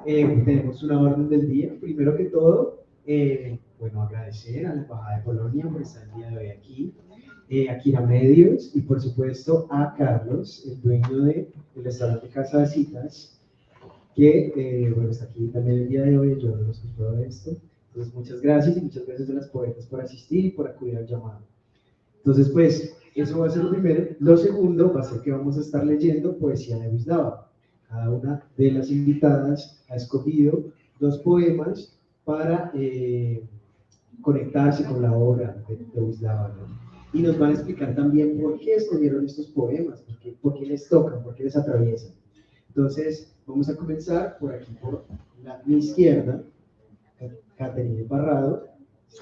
Tenemos una orden del día. Primero que todo, bueno, agradecer a la Embajada de Polonia por estar el día de hoy aquí, a Kira Medios y por supuesto a Carlos, el dueño del restaurante Casa de Citas, que bueno, está aquí también el día de hoy, yo nos todo esto. Entonces, muchas gracias y muchas gracias a las poetas por asistir y por acudir al llamado. Entonces, pues, eso va a ser lo primero. Lo segundo va a ser que vamos a estar leyendo poesía de Wisdava. Cada una de las invitadas ha escogido dos poemas para conectarse con la obra de Wisdava, ¿no? Y nos van a explicar también por qué escogieron estos poemas, por qué les tocan, por qué les atraviesan. Entonces, vamos a comenzar por aquí, por mi izquierda, Caterine Parrado,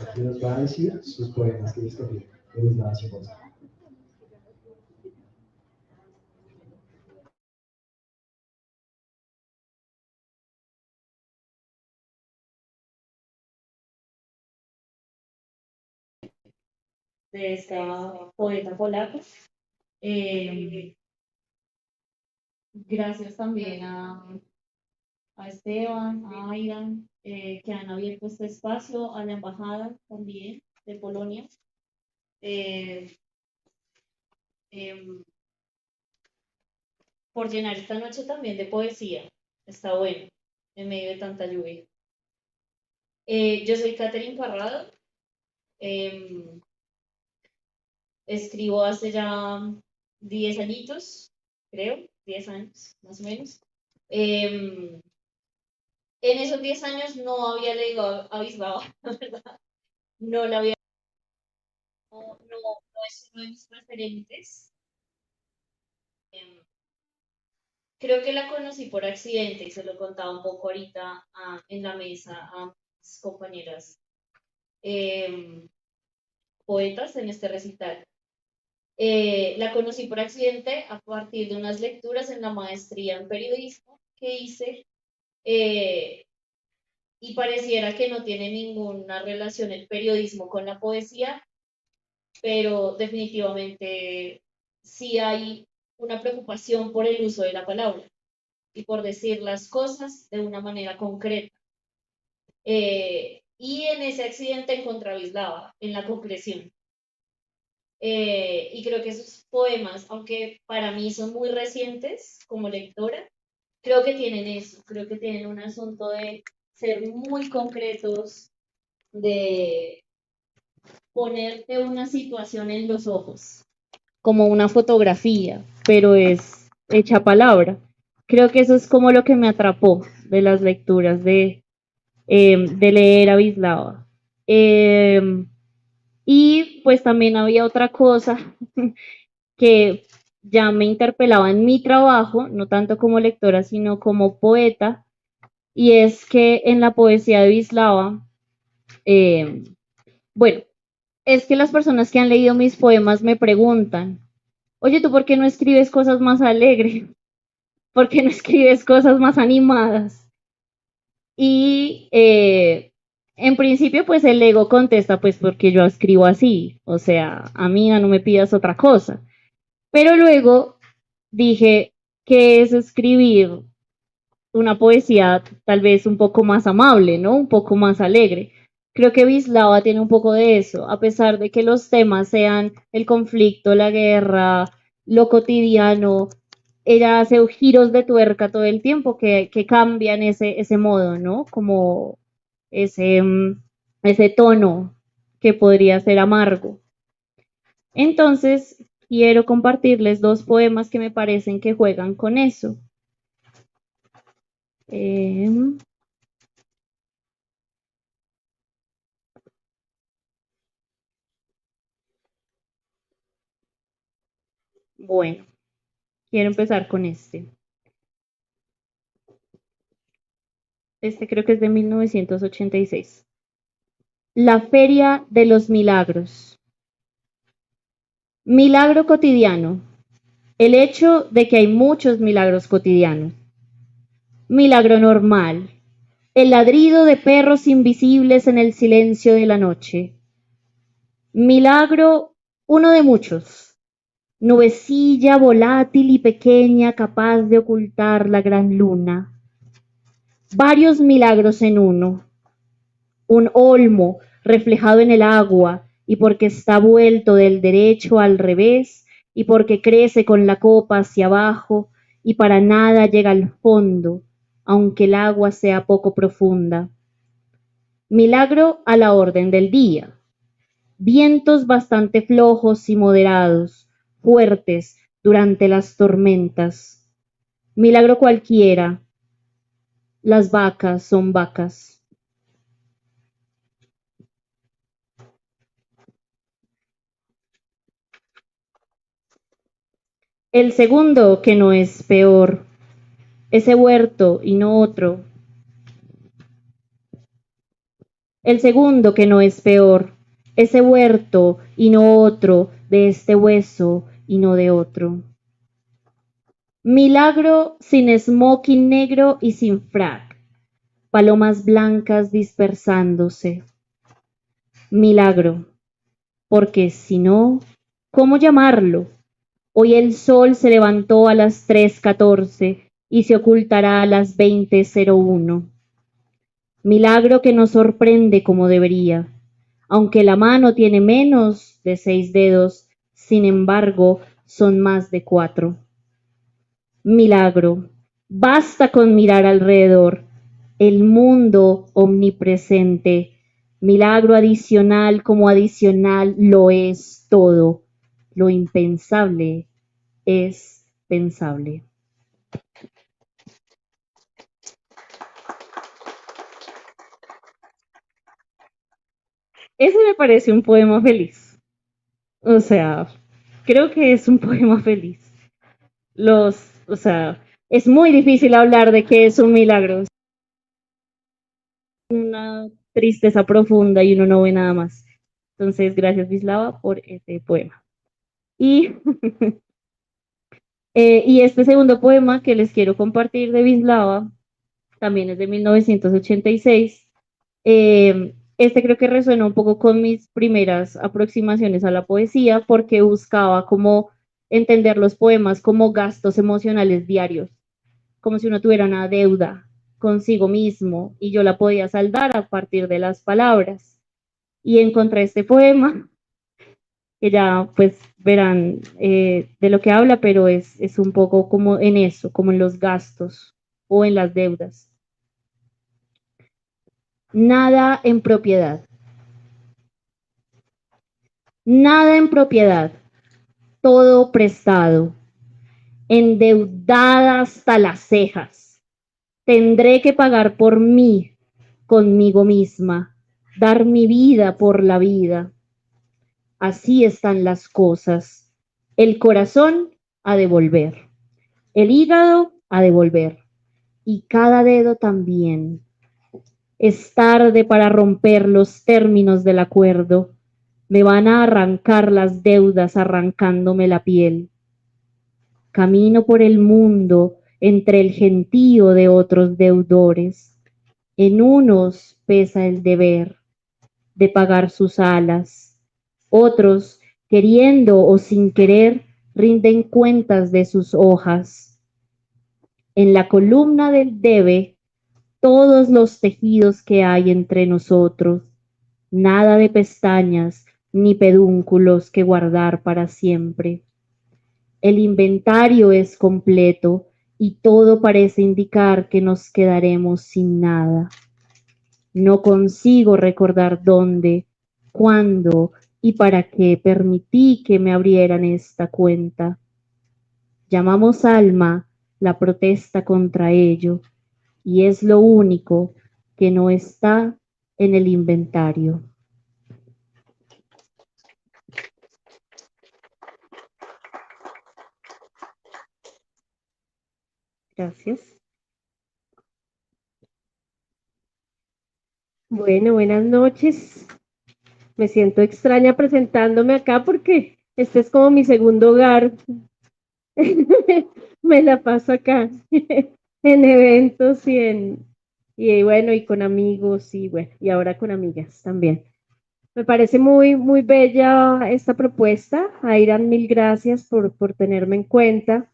aquí nos va a decir sus poemas que escogió de Wisdava Chicosa. De esta poeta polaca. Eh, Gracias también a Esteban, a Aidan, que han abierto este espacio, a la embajada también de Polonia, eh, em, por llenar esta noche también de poesía. Está bueno, en medio de tanta lluvia. Yo soy Catherine Parrado, em, escribo hace ya 10 añitos, creo, 10 años más o menos. Em, en esos 10 años no había leído a Bisbao, la verdad. No la había, no es uno de mis preferentes. Em, Creo que la conocí por accidente y se lo contaba un poco ahorita en la mesa a mis compañeras em, poetas en este recital. La conocí por accidente a partir de unas lecturas en la maestría en periodismo que hice, eh, y pareciera que no tiene ninguna relación el periodismo con la poesía, pero definitivamente sí hay una preocupación por el uso de la palabra y por decir las cosas de una manera concreta. Y en ese accidente encontré a Wislava, en la concreción. Y creo que esos poemas, aunque para mí son muy recientes como lectora, creo que tienen eso, creo que tienen un asunto de ser muy concretos, de ponerte una situación en los ojos, como una fotografía, pero es hecha palabra. Creo que eso es como lo que me atrapó de las lecturas de leer a Wislava. Y pues también había otra cosa que ya me interpelaba en mi trabajo, no tanto como lectora, sino como poeta, y es que en la poesía de Wislava, eh, bueno, es que las personas que han leído mis poemas me preguntan, oye, ¿tú por qué no escribes cosas más alegres? ¿Por qué no escribes cosas más animadas? Y en principio, pues el ego contesta, pues porque yo escribo así, o sea, amiga, no me pidas otra cosa. Pero luego dije que es escribir una poesía tal vez un poco más amable, ¿no? Un poco más alegre. Creo que Bislava tiene un poco de eso, a pesar de que los temas sean el conflicto, la guerra, lo cotidiano, ella hace giros de tuerca todo el tiempo que cambian ese modo, ¿no? Como ese, ese tono que podría ser amargo. Entonces, quiero compartirles dos poemas que me parecen que juegan con eso. Eh, bueno, quiero empezar con este. Este creo que es de 1986. La Feria de los Milagros. Milagro cotidiano. El hecho de que hay muchos milagros cotidianos. Milagro normal. El ladrido de perros invisibles en el silencio de la noche. Milagro, uno de muchos. Nubecilla volátil y pequeña capaz de ocultar la gran luna. varios milagros en uno, un olmo reflejado en el agua, y porque está vuelto del derecho al revés, y porque crece con la copa hacia abajo, y para nada llega al fondo, aunque el agua sea poco profunda. Milagro a la orden del día. Vientos bastante flojos y moderados, fuertes durante las tormentas. Milagro cualquiera. Las vacas son vacas. El segundo, que no es peor, ese huerto y no otro. El segundo, que no es peor, ese huerto y no otro, de este hueso y no de otro. Milagro sin smoking negro y sin frac, palomas blancas dispersándose. Milagro, porque si no, ¿cómo llamarlo? Hoy el sol se levantó a las 3:14 y se ocultará a las 20:01. Milagro que no sorprende como debería. Aunque la mano tiene menos de 6 dedos, sin embargo, son más de 4. Milagro. Basta con mirar alrededor. El mundo omnipresente. Milagro adicional como adicional lo es todo. Lo impensable es pensable. Ese me parece un poema feliz. O sea, creo que es un poema feliz. O sea, es muy difícil hablar de que es un milagro. Una tristeza profunda y uno no ve nada más. Entonces, gracias Vislava por este poema. Y, y este segundo poema que les quiero compartir de Vislava también es de 1986. Este creo que resuena un poco con mis primeras aproximaciones a la poesía porque buscaba como entender los poemas como gastos emocionales diarios, como si uno tuviera una deuda consigo mismo y yo la podía saldar a partir de las palabras. Y encontré este poema que ya pues verán de lo que habla, pero es un poco como en eso, como en los gastos o en las deudas. Nada en propiedad. Nada en propiedad. Todo prestado. Endeudada hasta las cejas. Tendré que pagar por mí, conmigo misma. Dar mi vida por la vida. Así están las cosas. El corazón a devolver. El hígado a devolver. Y cada dedo también. Es tarde para romper los términos del acuerdo. Me van a arrancar las deudas arrancándome la piel. Camino por el mundo entre el gentío de otros deudores. En unos pesa el deber de pagar sus alas. Otros, queriendo o sin querer, rinden cuentas de sus hojas. En la columna del debe, todos los tejidos que hay entre nosotros, nada de pestañas ni pedúnculos que guardar para siempre. El inventario es completo y todo parece indicar que nos quedaremos sin nada. No consigo recordar dónde, cuándo y para qué permití que me abrieran esta cuenta. Llamamos alma la protesta contra ello y es lo único que no está en el inventario. Gracias. Bueno, buenas noches. Me siento extraña presentándome acá porque este es como mi segundo hogar. Me la paso acá en eventos y bueno, y con amigos y bueno, y ahora con amigas también. Me parece muy, muy bella esta propuesta. Airan, mil gracias por tenerme en cuenta.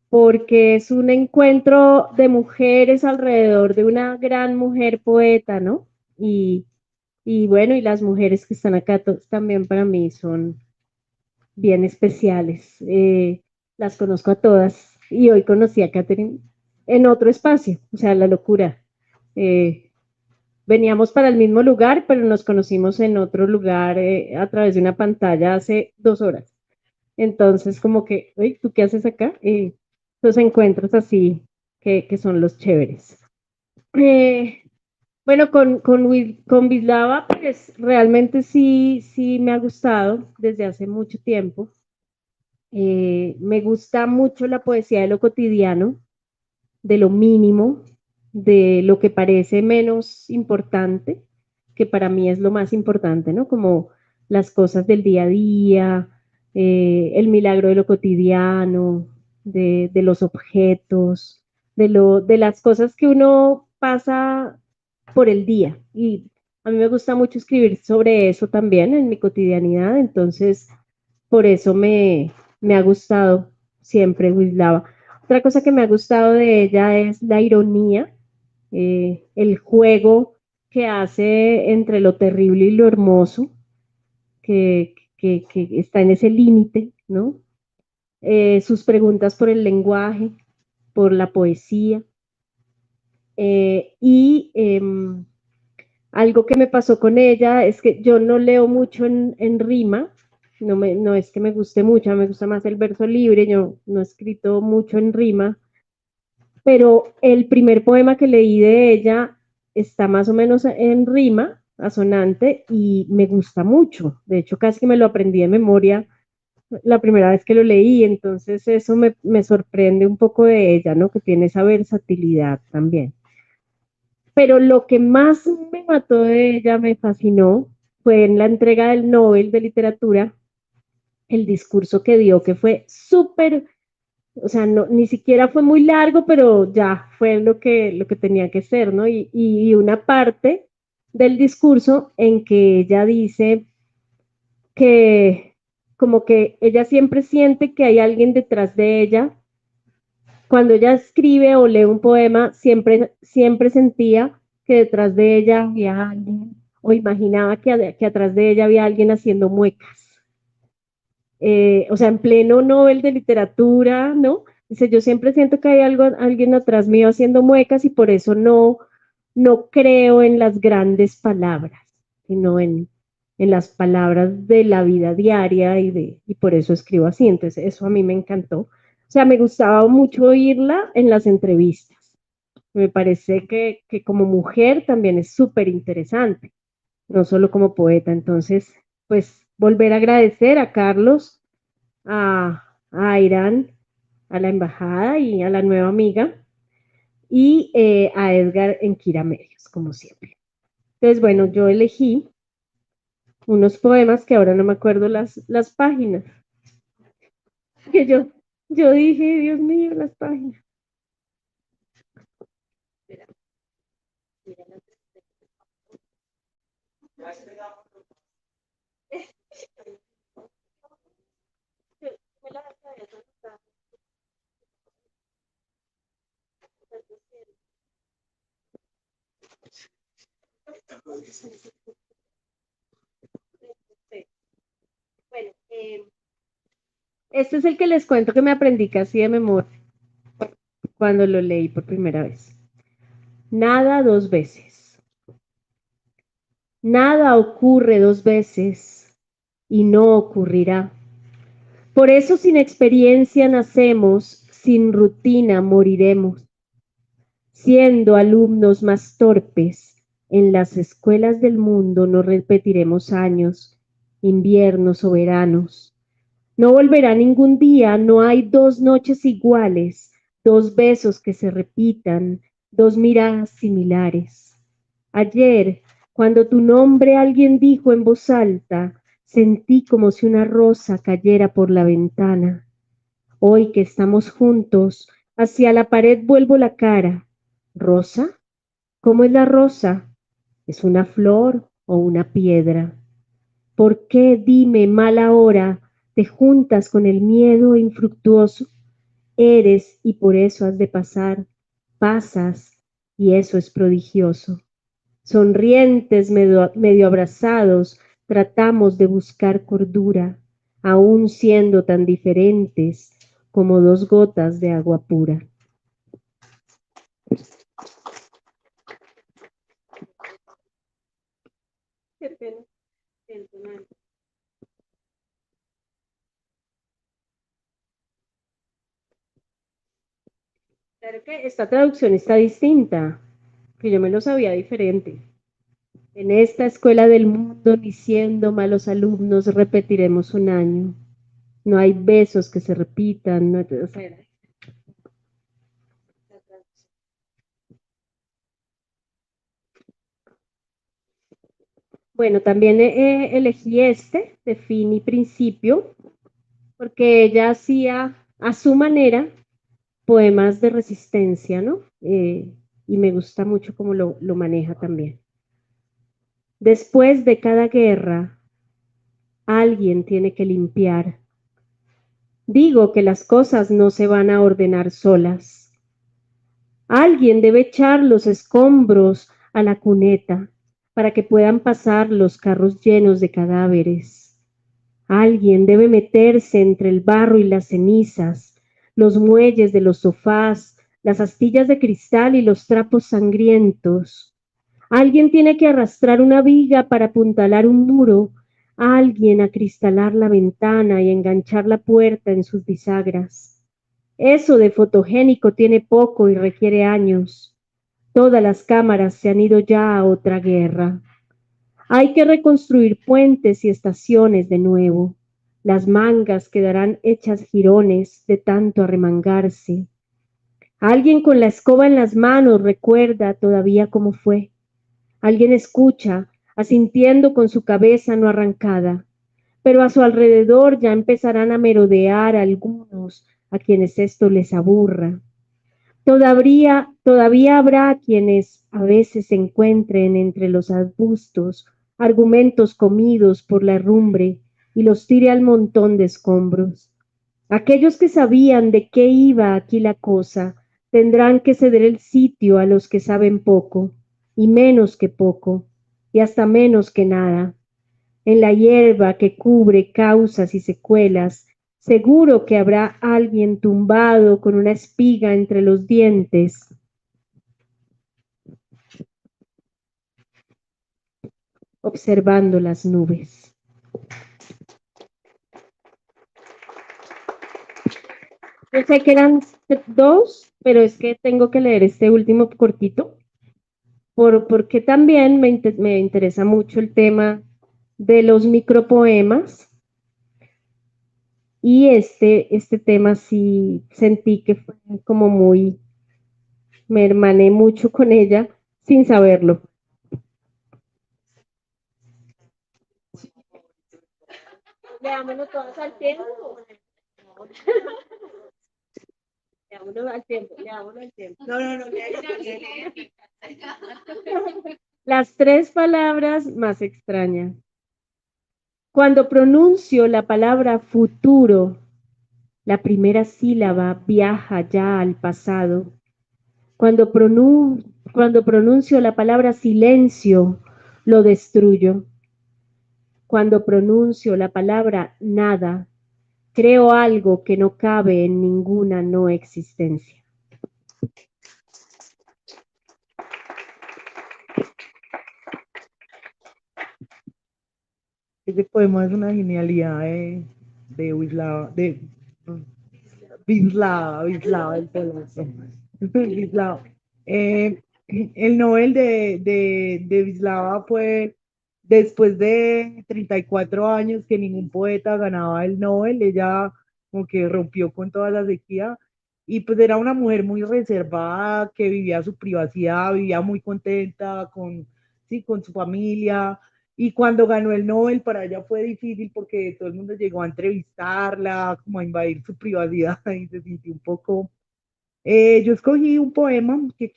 porque es un encuentro de mujeres alrededor de una gran mujer poeta, ¿no? Y bueno, y las mujeres que están acá también para mí son bien especiales. Las conozco a todas y hoy conocí a Catherine en otro espacio, o sea, la locura. Eh, Veníamos para el mismo lugar, pero nos conocimos en otro lugar a través de una pantalla hace 2 horas. Entonces, como que, oye, ¿tú qué haces acá? Los encuentros así que son los chéveres. Eh, bueno, con Bislava, pues realmente sí, sí me ha gustado desde hace mucho tiempo. Me gusta mucho la poesía de lo cotidiano, de lo mínimo, de lo que parece menos importante, que para mí es lo más importante, ¿no? Como las cosas del día a día, el milagro de lo cotidiano, de los objetos, de las cosas que uno pasa por el día. Y a mí me gusta mucho escribir sobre eso también en mi cotidianidad, entonces por eso me ha gustado siempre Wisława. Otra cosa que me ha gustado de ella es la ironía, el juego que hace entre lo terrible y lo hermoso, que está en ese límite, ¿no? Sus preguntas por el lenguaje, por la poesía. Y algo que me pasó con ella es que yo no leo mucho en rima, no es que me guste mucho, me gusta más el verso libre, yo no he escrito mucho en rima, pero el primer poema que leí de ella está más o menos en rima, asonante, y me gusta mucho. De hecho, casi que me lo aprendí de memoria la primera vez que lo leí, entonces eso me sorprende un poco de ella, ¿no? Que tiene esa versatilidad también. Pero lo que más me mató de ella, me fascinó, fue en la entrega del Nobel de Literatura, el discurso que dio, que fue súper, o sea, no, ni siquiera fue muy largo, pero ya fue lo que tenía que ser, ¿no? Y una parte del discurso en que ella dice que como que ella siempre siente que hay alguien detrás de ella. Cuando ella escribe o lee un poema, siempre sentía que detrás de ella había alguien, o imaginaba que atrás de ella había alguien haciendo muecas. O sea, en pleno Nobel de literatura, ¿no? Dice, yo siempre siento que hay alguien atrás mío haciendo muecas y por eso no creo en las grandes palabras, sino en las palabras de la vida diaria y por eso escribo así. Entonces, eso a mí me encantó. O sea, me gustaba mucho oírla en las entrevistas. Me parece que como mujer también es súper interesante, no solo como poeta. Entonces, pues volver a agradecer a Carlos, a Irán, a la embajada y a la nueva amiga, y a Edgar en Kira Medios, como siempre. Entonces, bueno, yo elegí unos poemas que ahora no me acuerdo las páginas, que yo dije, Dios mío, las páginas. Bueno, este es el que les cuento que me aprendí casi de memoria cuando lo leí por primera vez. Nada dos veces. Nada ocurre dos veces y no ocurrirá. Por eso sin experiencia nacemos, sin rutina moriremos. Siendo alumnos más torpes, en las escuelas del mundo no repetiremos años, inviernos o veranos. No volverá ningún día, no hay dos noches iguales, dos besos que se repitan, dos miradas similares. Ayer, cuando tu nombre alguien dijo en voz alta, sentí como si una rosa cayera por la ventana. Hoy que estamos juntos, hacia la pared vuelvo la cara. ¿Rosa? ¿Cómo es la rosa? ¿Es una flor o una piedra? ¿Por qué, dime, mala hora, te juntas con el miedo infructuoso? eres y por eso has de pasar, pasas y eso es prodigioso. Sonrientes, medio abrazados, tratamos de buscar cordura, aún siendo tan diferentes como dos gotas de agua pura. Qué pena. Claro que esta traducción está distinta, que yo me lo sabía diferente. En esta escuela del mundo, ni siendo malos alumnos, repetiremos un año. No hay besos que se repitan. No, o sea, bueno, también elegí este, de fin y principio, porque ella hacía a su manera poemas de resistencia, ¿no? Y me gusta mucho cómo lo maneja también. Después de cada guerra, alguien tiene que limpiar. Digo que las cosas no se van a ordenar solas. Alguien debe echar los escombros a la cuneta para que puedan pasar los carros llenos de cadáveres. Alguien debe meterse entre el barro y las cenizas, los muelles de los sofás, las astillas de cristal y los trapos sangrientos. Alguien tiene que arrastrar una viga para apuntalar un muro, alguien acristalar la ventana y enganchar la puerta en sus bisagras. Eso de fotogénico tiene poco y requiere años. Todas las cámaras se han ido ya a otra guerra. Hay que reconstruir puentes y estaciones de nuevo. Las mangas quedarán hechas jirones de tanto arremangarse. Alguien con la escoba en las manos recuerda todavía cómo fue. Alguien escucha, asintiendo con su cabeza no arrancada, pero a su alrededor ya empezarán a merodear algunos a quienes esto les aburra. Todavía habrá quienes a veces encuentren entre los arbustos argumentos comidos por la herrumbre y los tire al montón de escombros. Aquellos que sabían de qué iba aquí la cosa tendrán que ceder el sitio a los que saben poco, y menos que poco, y hasta menos que nada. En la hierba que cubre causas y secuelas, seguro que habrá alguien tumbado con una espiga entre los dientes, observando las nubes. Yo sé que eran dos, pero es que tengo que leer este último cortito, porque también me interesa mucho el tema de los micropoemas. Y este tema sí sentí que fue como muy, me hermané mucho con ella sin saberlo. Leámonos todas al tiempo. Leámonos al tiempo, leámonos al tiempo. No. Las tres palabras más extrañas. Cuando pronuncio la palabra futuro, la primera sílaba viaja ya al pasado. Cuando pronuncio la palabra silencio, lo destruyo. Cuando pronuncio la palabra nada, creo algo que no cabe en ninguna no existencia. Ese poema es una genialidad de Wisława, el Polaco. Wisława. El Nobel de Wisława fue después de 34 años que ningún poeta ganaba el Nobel, ella como que rompió con toda la sequía y pues era una mujer muy reservada, que vivía su privacidad, vivía muy contenta sí, con su familia. Y cuando ganó el Nobel para ella fue difícil porque todo el mundo llegó a entrevistarla, como a invadir su privacidad y se sintió un poco. Yo escogí un poema que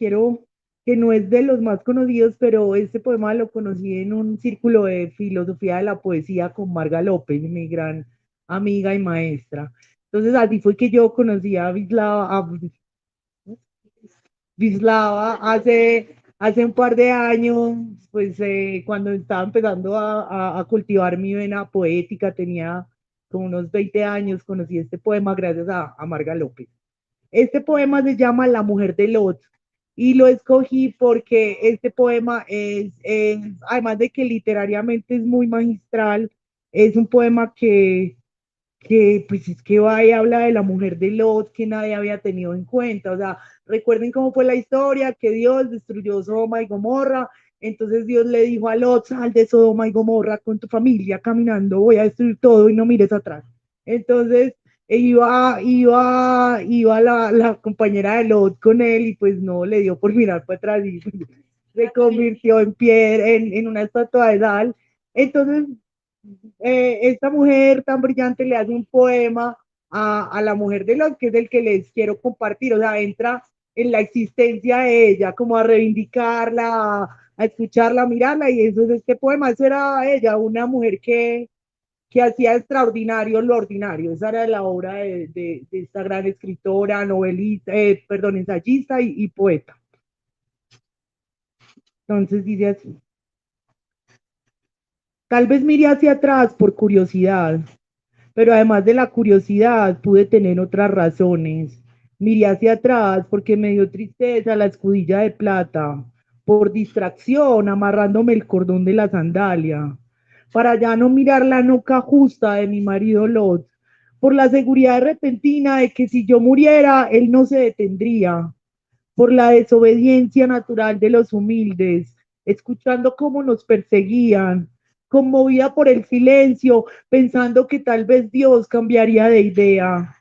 no es de los más conocidos, pero este poema lo conocí en un círculo de filosofía de la poesía con Marga López, mi gran amiga y maestra. Entonces así fue que yo conocí a Wisława hace un par de años, pues cuando estaba empezando a cultivar mi vena poética, tenía como unos 20 años, conocí este poema gracias a Marga López. Este poema se llama La mujer de Lot y lo escogí porque este poema además de que literariamente es muy magistral, es un poema que pues es que va y habla de la mujer de Lot que nadie había tenido en cuenta. O sea, recuerden cómo fue la historia, que Dios destruyó Sodoma y Gomorra. Entonces Dios le dijo a Lot, sal de Sodoma y Gomorra con tu familia caminando, voy a destruir todo y no mires atrás. Entonces iba la compañera de Lot con él y pues no le dio por mirar para atrás y se convirtió en piedra, en una estatua de sal. Entonces esta mujer tan brillante le hace un poema a la mujer de Lot, que es el que les quiero compartir, o sea, entra en la existencia de ella, como a reivindicarla, a escucharla, a mirarla, y eso es este poema, eso era ella, una mujer que hacía extraordinario lo ordinario, esa era la obra de esta gran escritora, novelista, perdón, ensayista y poeta. Entonces dice así, tal vez miré hacia atrás por curiosidad, pero además de la curiosidad pude tener otras razones. Miré hacia atrás porque me dio tristeza la escudilla de plata, por distracción amarrándome el cordón de la sandalia, para ya no mirar la nuca justa de mi marido Lot, por la seguridad repentina de que si yo muriera, él no se detendría, por la desobediencia natural de los humildes, escuchando cómo nos perseguían, conmovida por el silencio, pensando que tal vez Dios cambiaría de idea.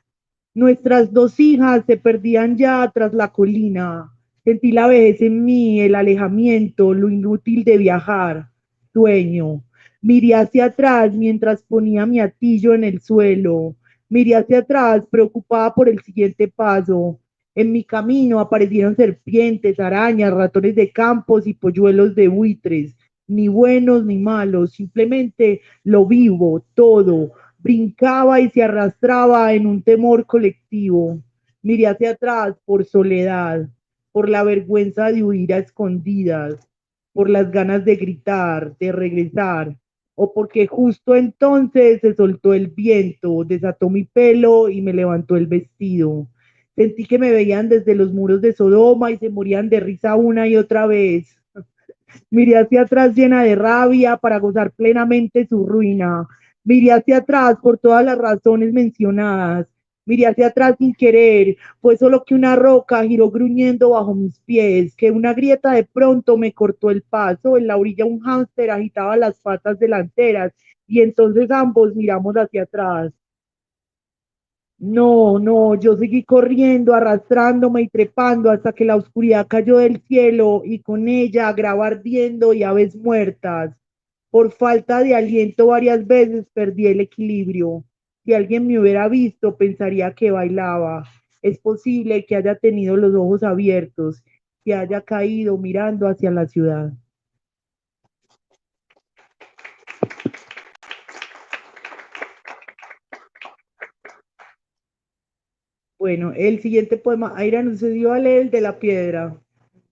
Nuestras dos hijas se perdían ya tras la colina. Sentí la vejez en mí, el alejamiento, lo inútil de viajar. Sueño. Miré hacia atrás mientras ponía mi atillo en el suelo. Miré hacia atrás, preocupada por el siguiente paso. En mi camino aparecieron serpientes, arañas, ratones de campos y polluelos de buitres, ni buenos ni malos, simplemente lo vivo, todo, brincaba y se arrastraba en un temor colectivo. Miré hacia atrás por soledad, por la vergüenza de huir a escondidas, por las ganas de gritar, de regresar, o porque justo entonces se soltó el viento, desató mi pelo y me levantó el vestido. Sentí que me veían desde los muros de Sodoma y se morían de risa una y otra vez. Miré hacia atrás llena de rabia para gozar plenamente su ruina. Miré hacia atrás por todas las razones mencionadas. Miré hacia atrás sin querer, fue solo que una roca giró gruñendo bajo mis pies, que una grieta de pronto me cortó el paso, en la orilla un hámster agitaba las patas delanteras y entonces ambos miramos hacia atrás. No, no, yo seguí corriendo, arrastrándome y trepando hasta que la oscuridad cayó del cielo y con ella grava ardiendo y aves muertas. Por falta de aliento varias veces perdí el equilibrio. Si alguien me hubiera visto, pensaría que bailaba. Es posible que haya tenido los ojos abiertos, que haya caído mirando hacia la ciudad. Bueno, el siguiente poema, Aira no se dio a leer el de la piedra.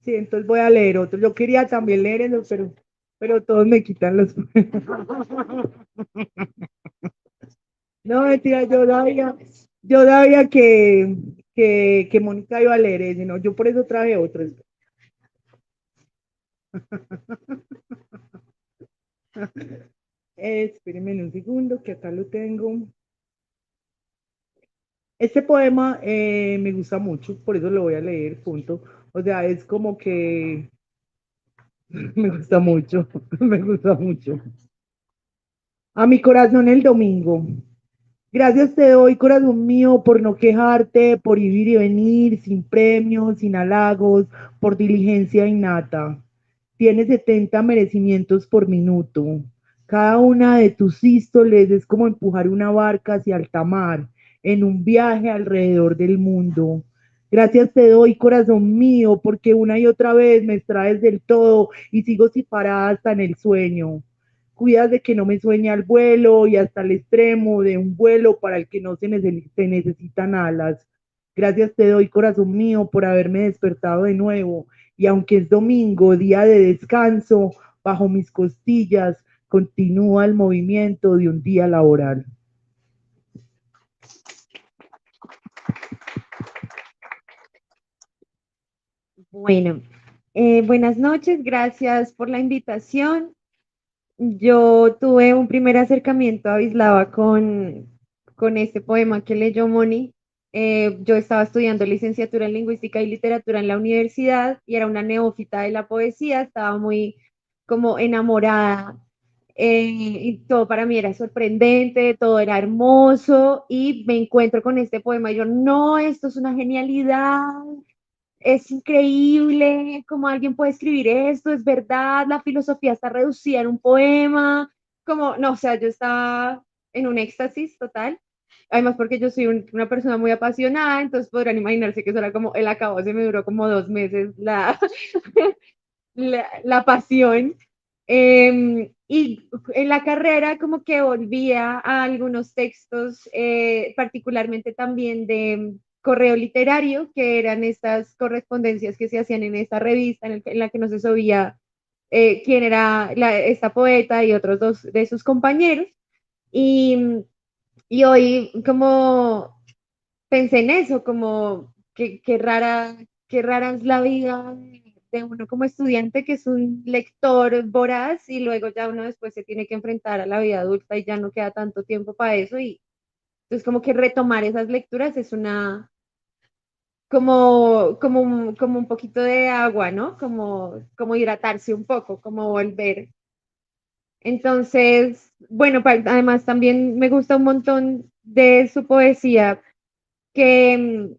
Sí, entonces voy a leer otro. Yo quería también leer eso, pero todos me quitan los. No, mentira, yo sabía que Mónica iba a leer ese, no, yo por eso traje otro. Espérenme un segundo, que acá lo tengo. Este poema me gusta mucho, por eso lo voy a leer, punto. O sea, es como que me gusta mucho, me gusta mucho. A mi corazón el domingo. Gracias te doy, corazón mío, por no quejarte, por ir y venir, sin premios, sin halagos, por diligencia innata. Tienes 70 merecimientos por minuto. Cada una de tus sístoles es como empujar una barca hacia alta mar, en un viaje alrededor del mundo. Gracias te doy, corazón mío, porque una y otra vez me extraes del todo y sigo separada hasta en el sueño. cuidas de que no me sueñe al vuelo y hasta el extremo de un vuelo para el que no se necesitan alas. Gracias te doy, corazón mío, por haberme despertado de nuevo. Y aunque es domingo, día de descanso, bajo mis costillas continúa el movimiento de un día laboral. Bueno, buenas noches, gracias por la invitación. Yo tuve un primer acercamiento a Wisława con este poema que leyó Moni. Yo estaba estudiando licenciatura en lingüística y literatura en la universidad y era una neófita de la poesía, estaba muy como enamorada y todo para mí era sorprendente, todo era hermoso y me encuentro con este poema y yo, no, esto es una genialidad, es increíble cómo alguien puede escribir esto, es verdad, la filosofía está reducida en un poema, como, no, o sea, yo estaba en un éxtasis total, además porque yo soy una persona muy apasionada, entonces podrán imaginarse que eso era como, el acabó, se me duró como 2 meses la pasión. Y en la carrera como que volvía a algunos textos, particularmente también de correo literario, que eran estas correspondencias que se hacían en esta revista en la que no se sabía quién era esta poeta y otros dos de sus compañeros. Y, y hoy como pensé en eso, como qué rara es la vida de uno como estudiante que es un lector voraz y luego ya uno después se tiene que enfrentar a la vida adulta y ya no queda tanto tiempo para eso y entonces como que retomar esas lecturas es una como un poquito de agua, ¿no? Como hidratarse un poco, como volver. Entonces, bueno, además también me gusta un montón de su poesía que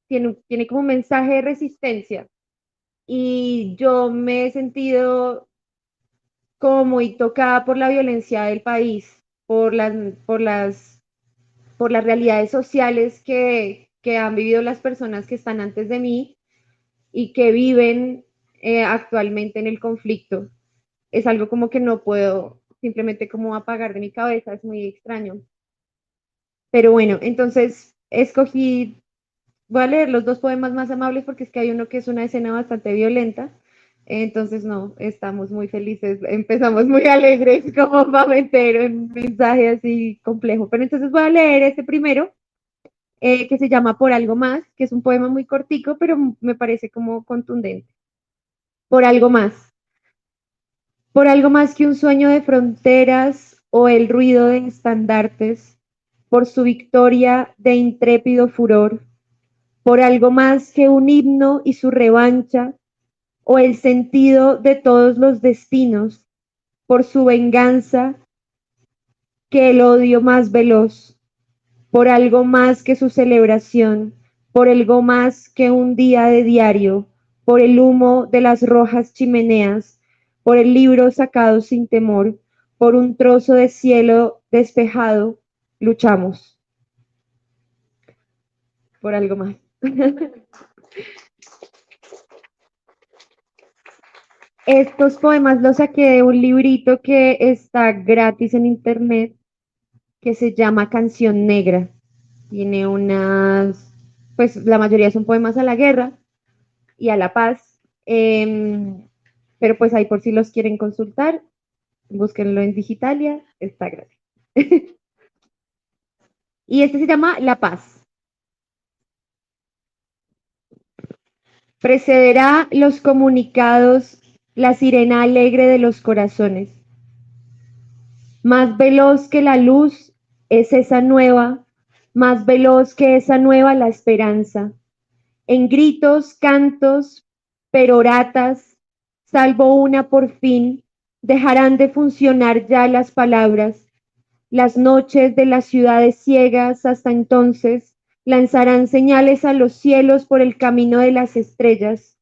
tiene como un mensaje de resistencia y yo me he sentido como muy tocada por la violencia del país, por las, por las realidades sociales que han vivido las personas que están antes de mí y que viven actualmente en el conflicto. Es algo como que no puedo simplemente como apagar de mi cabeza, es muy extraño. Pero bueno, entonces escogí. Voy a leer los dos poemas más amables porque es que hay uno que es una escena bastante violenta. Entonces, no, estamos muy felices. Empezamos muy alegres como para meter un mensaje así complejo. Pero entonces voy a leer este primero, que se llama Por algo más, que es un poema muy cortico, pero me parece como contundente. Por algo más. Por algo más que un sueño de fronteras o el ruido de estandartes. Por su victoria de intrépido furor por algo más que un himno y su revancha, o el sentido de todos los destinos, por su venganza que el odio más veloz, por algo más que su celebración, por algo más que un día de diario, por el humo de las rojas chimeneas, por el libro sacado sin temor, por un trozo de cielo despejado, luchamos. Por algo más. Estos poemas los saqué de un librito que está gratis en internet, que se llama Canción Negra. Tiene pues la mayoría son poemas a la guerra y a la paz, pero pues ahí por si los quieren consultar, búsquenlo en Digitalia, está gratis. Y este se llama La Paz. Precederá los comunicados la sirena alegre de los corazones. Más veloz que la luz es esa nueva, más veloz que esa nueva la esperanza. En gritos, cantos, peroratas, salvo una por fin, dejarán de funcionar ya las palabras. Las noches de las ciudades ciegas hasta entonces lanzarán señales a los cielos por el camino de las estrellas.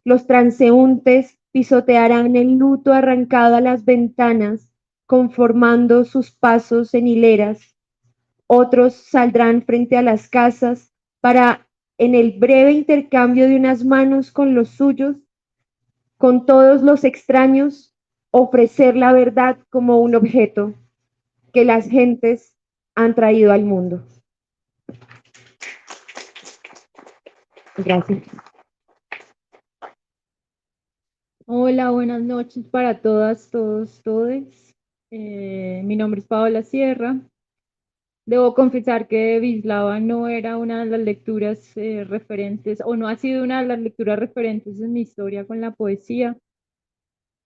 Los transeúntes pisotearán el luto arrancado a las ventanas, conformando sus pasos en hileras. Otros saldrán frente a las casas para, en el breve intercambio de unas manos con los suyos, con todos los extraños, ofrecer la verdad como un objeto que las gentes han traído al mundo. Gracias. Hola, buenas noches para todas, todos, todes. Mi nombre es Paola Sierra. Debo confesar que Wisława no era una de las lecturas referentes, o no ha sido una de las lecturas referentes en mi historia con la poesía.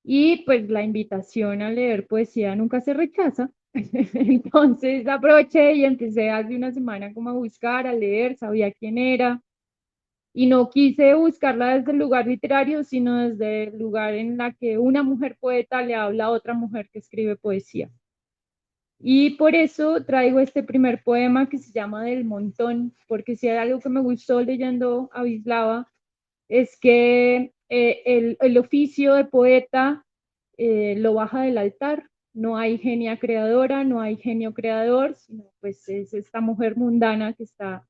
Y pues la invitación a leer poesía nunca se rechaza. Entonces aproveché y empecé hace una semana como a buscar, a leer, sabía quién era. Y no quise buscarla desde el lugar literario, sino desde el lugar en la que una mujer poeta le habla a otra mujer que escribe poesía. Y por eso traigo este primer poema que se llama Del Montón, porque si hay algo que me gustó leyendo a Wisława es que el oficio de poeta lo baja del altar. No hay genia creadora, no hay genio creador, sino pues es esta mujer mundana que está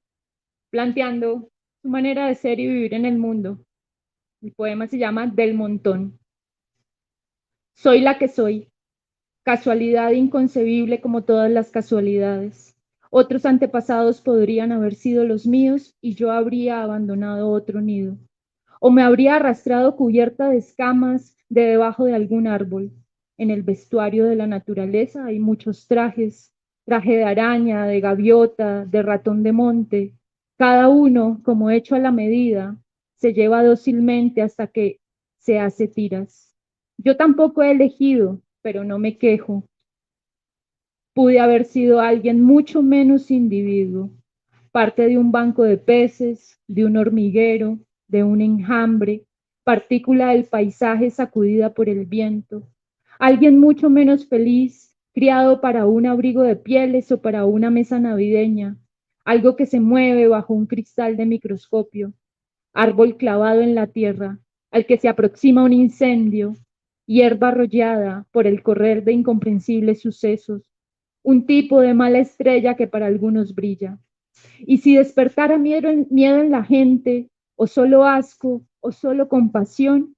planteando su manera de ser y vivir en el mundo. El poema se llama Del Montón. Soy la que soy, casualidad inconcebible como todas las casualidades. Otros antepasados podrían haber sido los míos y yo habría abandonado otro nido. O me habría arrastrado cubierta de escamas de debajo de algún árbol. En el vestuario de la naturaleza hay muchos trajes, traje de araña, de gaviota, de ratón de monte. Cada uno, como hecho a la medida, se lleva dócilmente hasta que se hace tiras. Yo tampoco he elegido, pero no me quejo. Pude haber sido alguien mucho menos individuo, parte de un banco de peces, de un hormiguero, de un enjambre, partícula del paisaje sacudida por el viento, alguien mucho menos feliz, criado para un abrigo de pieles o para una mesa navideña, algo que se mueve bajo un cristal de microscopio, árbol clavado en la tierra, al que se aproxima un incendio, hierba arrollada por el correr de incomprensibles sucesos, un tipo de mala estrella que para algunos brilla. Y si despertara miedo en la gente, o solo asco, o solo compasión,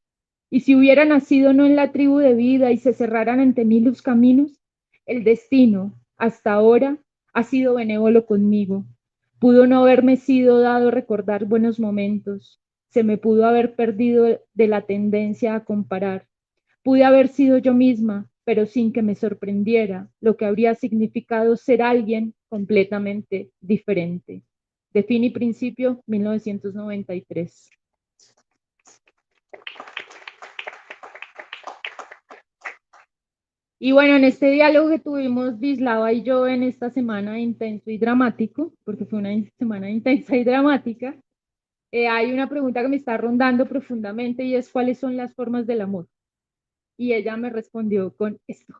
y si hubiera nacido no en la tribu de vida y se cerraran ante mí los caminos, el destino, hasta ahora, ha sido benévolo conmigo. Pudo no haberme sido dado recordar buenos momentos. Se me pudo haber perdido de la tendencia a comparar. Pude haber sido yo misma, pero sin que me sorprendiera lo que habría significado ser alguien completamente diferente. De Fin y Principio, 1993. Y bueno, en este diálogo que tuvimos Wisława y yo en esta semana intenso y dramático, porque fue una semana intensa y dramática, hay una pregunta que me está rondando profundamente y es ¿cuáles son las formas del amor? Y ella me respondió con esto.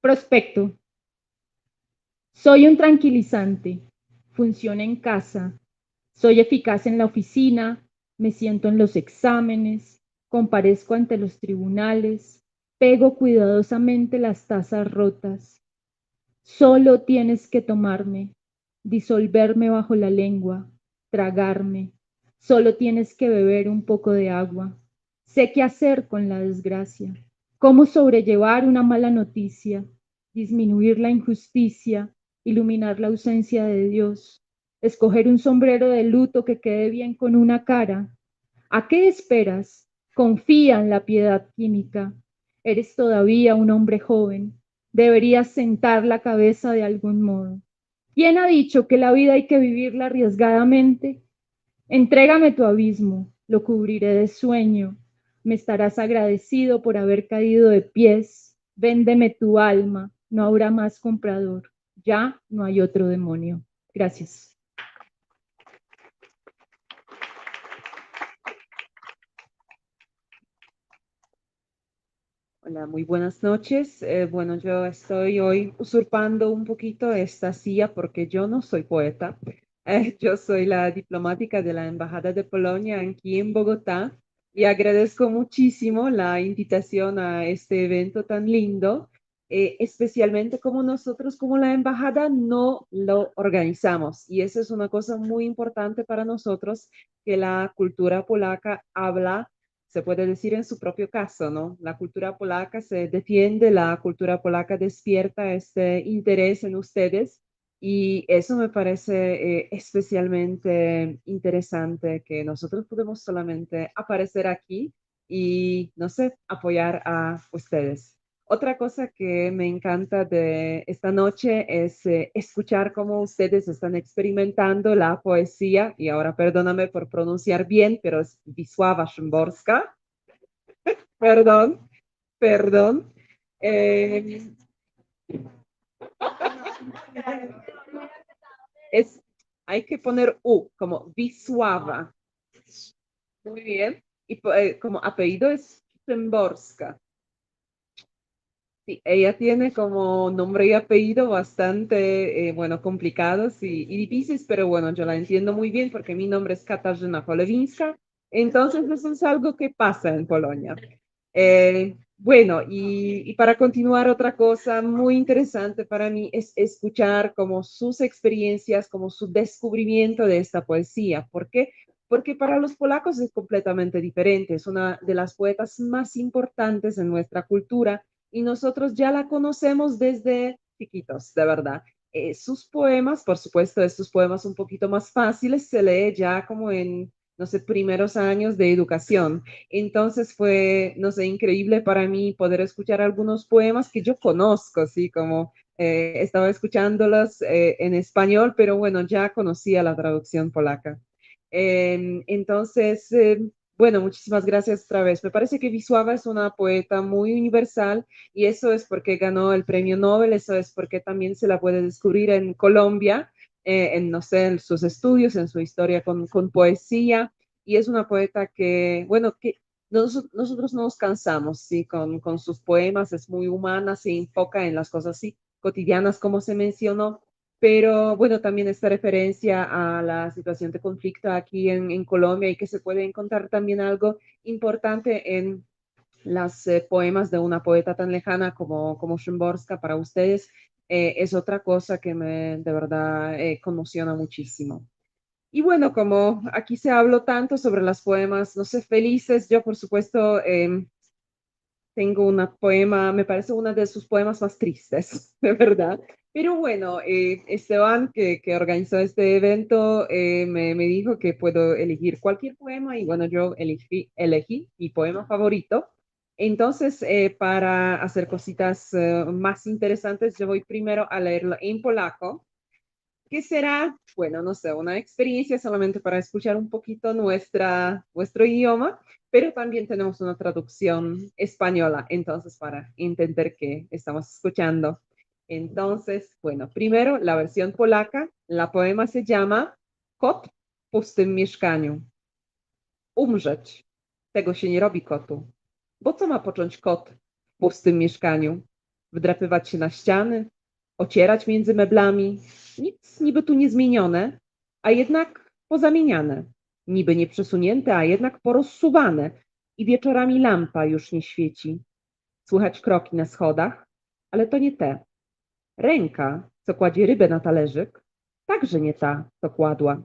Prospecto. Soy un tranquilizante, funciona en casa, soy eficaz en la oficina, me siento en los exámenes, comparezco ante los tribunales, pego cuidadosamente las tazas rotas. Solo tienes que tomarme, disolverme bajo la lengua, tragarme. Solo tienes que beber un poco de agua. Sé qué hacer con la desgracia, cómo sobrellevar una mala noticia, disminuir la injusticia, iluminar la ausencia de Dios, escoger un sombrero de luto que quede bien con una cara. ¿A qué esperas? Confía en la piedad química. Eres todavía un hombre joven. Deberías sentar la cabeza de algún modo. ¿Quién ha dicho que la vida hay que vivirla arriesgadamente? Entrégame tu abismo, lo cubriré de sueño. Me estarás agradecido por haber caído de pies. Véndeme tu alma, no habrá más comprador. Ya no hay otro demonio. Gracias. Hola, muy buenas noches. Bueno, yo estoy hoy usurpando un poquito esta silla porque yo no soy poeta. Yo soy la diplomática de la Embajada de Polonia aquí en Bogotá y agradezco muchísimo la invitación a este evento tan lindo, especialmente como nosotros, como la Embajada, no lo organizamos. Y eso es una cosa muy importante para nosotros, que la cultura polaca habla se puede decir en su propio caso, ¿no? La cultura polaca se defiende, la cultura polaca despierta este interés en ustedes y eso me parece especialmente interesante que nosotros podemos solamente aparecer aquí y, no sé, apoyar a ustedes. Otra cosa que me encanta de esta noche es escuchar cómo ustedes están experimentando la poesía, y ahora perdóname por pronunciar bien, pero es Wisława Szymborska. Perdón, perdón. Eh, es, hay que poner U, como Wisława. Muy bien. Y como apellido es Szymborska. Sí, ella tiene como nombre y apellido bastante, bueno, complicados y difíciles, pero bueno, yo la entiendo muy bien porque mi nombre es Katarzyna Polewinska, entonces eso es algo que pasa en Polonia. Bueno, y para continuar, otra cosa muy interesante para mí es escuchar como sus experiencias, como su descubrimiento de esta poesía. ¿Por qué? Porque para los polacos es completamente diferente, es una de las poetas más importantes en nuestra cultura y nosotros ya la conocemos desde chiquitos, de verdad. Sus poemas, por supuesto, estos poemas un poquito más fáciles, se lee ya como en, no sé, primeros años de educación. Entonces fue, no sé, increíble para mí poder escuchar algunos poemas que yo conozco, ¿sí? Como estaba escuchándolos en español, pero bueno, ya conocía la traducción polaca. Entonces, bueno, muchísimas gracias otra vez. Me parece que Wisława es una poeta muy universal y eso es porque ganó el premio Nobel, eso es porque también se la puede descubrir en Colombia, en, no sé, en sus estudios, en su historia con poesía, y es una poeta que, bueno, que nosotros no nos cansamos, ¿sí? Con sus poemas, es muy humana, se enfoca en las cosas así cotidianas, como se mencionó, pero bueno, también esta referencia a la situación de conflicto aquí en Colombia y que se puede encontrar también algo importante en las poemas de una poeta tan lejana como Szymborska para ustedes, es otra cosa que me de verdad conmociona muchísimo. Y bueno, como aquí se habló tanto sobre las poemas, no sé, felices, yo por supuesto tengo una poema, me parece una de sus poemas más tristes, de verdad. Pero bueno, Esteban, que organizó este evento, me dijo que puedo elegir cualquier poema y bueno, yo elegí mi poema favorito. Entonces, para hacer cositas más interesantes, yo voy primero a leerlo en polaco, que será, bueno, no sé, una experiencia solamente para escuchar un poquito nuestro idioma, pero también tenemos una traducción española, entonces para entender qué estamos escuchando. Entonces, bueno, primero la versión polaca, la poema se llama Kot w pustym mieszkaniu. Umrzeć. Tego się nie robi kotu. Bo co ma począć kot w pustym mieszkaniu? Wdrapywać się na ściany, ocierać między meblami. Nic niby tu nie zmienione, a jednak pozamieniane. Niby nie przesunięte, a jednak porozsuwane. I wieczorami lampa już nie świeci. Słychać kroki na schodach, ale to nie te. Ręka, co kładzie rybę na talerzyk, także nie ta, co kładła.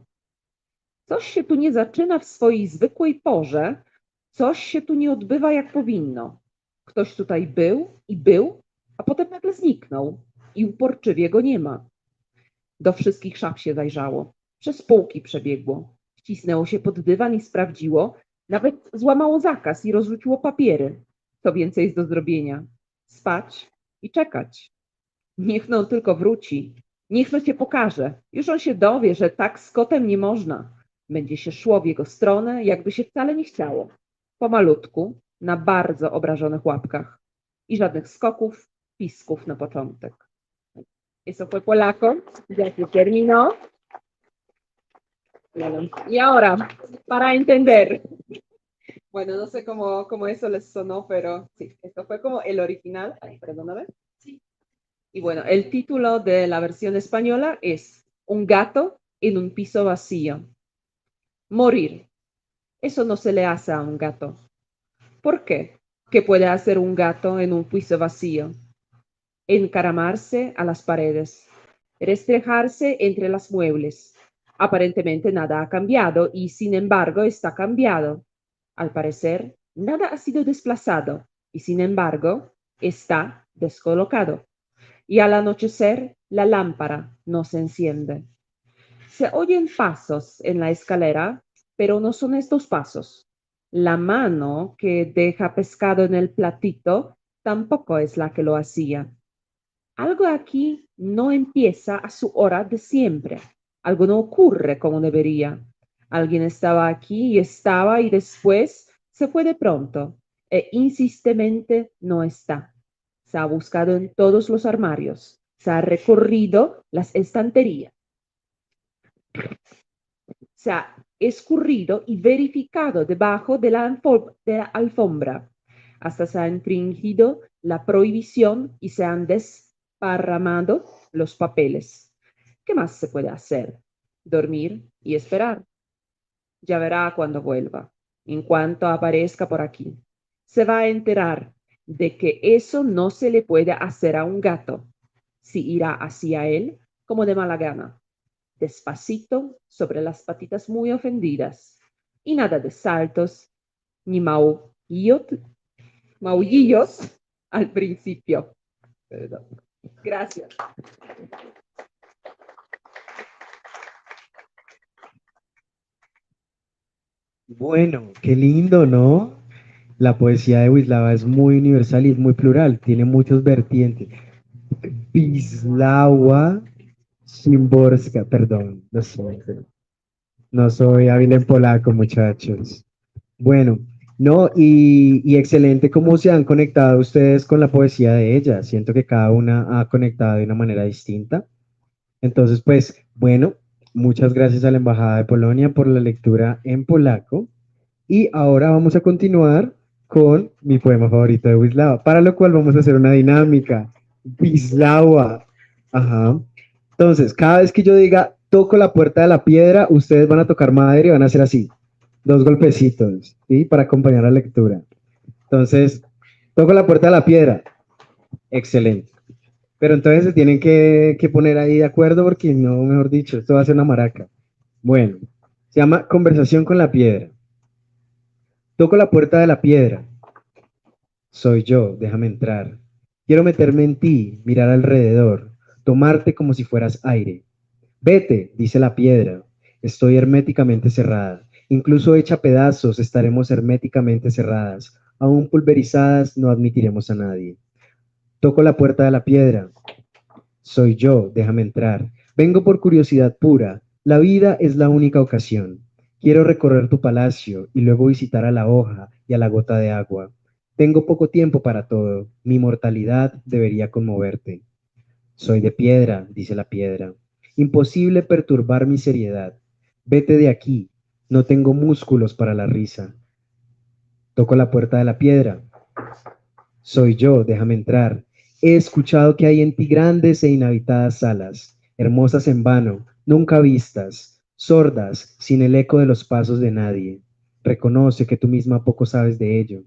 Coś się tu nie zaczyna w swojej zwykłej porze, coś się tu nie odbywa jak powinno. Ktoś tutaj był, a potem nagle zniknął i uporczywie go nie ma. Do wszystkich szaf się zajrzało, przez półki przebiegło, wcisnęło się pod dywan i sprawdziło, nawet złamało zakaz i rozrzuciło papiery. Co więcej jest do zrobienia? Spać i czekać. Niech no tylko wróci, niech no cię pokaże. Już on się dowie, że tak z kotem nie można. Będzie się szło w jego stronę, jakby się wcale nie chciało. Pomalutku, na bardzo obrażonych łapkach. I żadnych skoków, pisków na początek. Eso fue polaco, ya se terminó. Bueno, y ahora, para entender. Bueno, no sé cómo eso les sonó, pero sí, esto fue como el original. Ay, perdóname. Y bueno, el título de la versión española es Un gato en un piso vacío. Morir. Eso no se le hace a un gato. ¿Por qué? ¿Qué puede hacer un gato en un piso vacío? Encaramarse a las paredes, restrejarse entre las muebles. Aparentemente nada ha cambiado y sin embargo está cambiado. Al parecer, Nada ha sido desplazado y sin embargo está descolocado. Y al anochecer la lámpara no se enciende. Se oyen pasos en la escalera, pero no son estos pasos. La mano que deja pescado en el platito tampoco es la que lo hacía. Algo aquí no empieza a su hora de siempre. Algo no ocurre como debería. Alguien estaba aquí y estaba y después se fue de pronto e insistemente no está. Se ha buscado en todos los armarios, se ha recorrido las estanterías, se ha escurrido y verificado debajo de la alfombra. Hasta se ha infringido la prohibición y se han desparramado los papeles. ¿Qué más se puede hacer? Dormir y esperar. Ya verá cuando vuelva, en cuanto aparezca por aquí. Se va a enterar de que eso no se le puede hacer a un gato. Si irá hacia él como de mala gana, despacito sobre las patitas muy ofendidas, y nada de saltos ni maullillos al principio. Perdón. Gracias. Bueno, qué lindo, ¿no? La poesía de Wisława es muy universal y es muy plural, tiene muchos vertientes. Wisława Szymborska, perdón, no soy hábil en polaco, muchachos. Bueno, no, y excelente cómo se han conectado ustedes con la poesía de ella. Siento que cada una ha conectado de una manera distinta. Entonces, pues, bueno, muchas gracias a la Embajada de Polonia por la lectura en polaco. Y ahora vamos a continuar con mi poema favorito de Wisława, para lo cual vamos a hacer una dinámica. Wisława. Ajá. Entonces, cada vez que yo diga toco la puerta de la piedra, ustedes van a tocar madera y van a hacer así, dos golpecitos, ¿sí? Para acompañar la lectura. Entonces, toco la puerta de la piedra. Excelente. Pero entonces se tienen que poner ahí de acuerdo porque no, mejor dicho, esto va a ser una maraca. Bueno, se llama Conversación con la piedra. Toco la puerta de la piedra. Soy yo, déjame entrar. Quiero meterme en ti, mirar alrededor, tomarte como si fueras aire. Vete, dice la piedra. Estoy herméticamente cerrada. Incluso hecha pedazos, estaremos herméticamente cerradas. Aún pulverizadas, no admitiremos a nadie. Toco la puerta de la piedra. Soy yo, déjame entrar. Vengo por curiosidad pura. La vida es la única ocasión. Quiero recorrer tu palacio y luego visitar a la hoja y a la gota de agua. Tengo poco tiempo para todo. Mi mortalidad debería conmoverte. Soy de piedra, dice la piedra. Imposible perturbar mi seriedad. Vete de aquí. No tengo músculos para la risa. Toco la puerta de la piedra. Soy yo, déjame entrar. He escuchado que hay en ti grandes e inhabitadas salas, hermosas en vano, nunca vistas, sordas, sin el eco de los pasos de nadie. Reconoce que tú misma poco sabes de ello.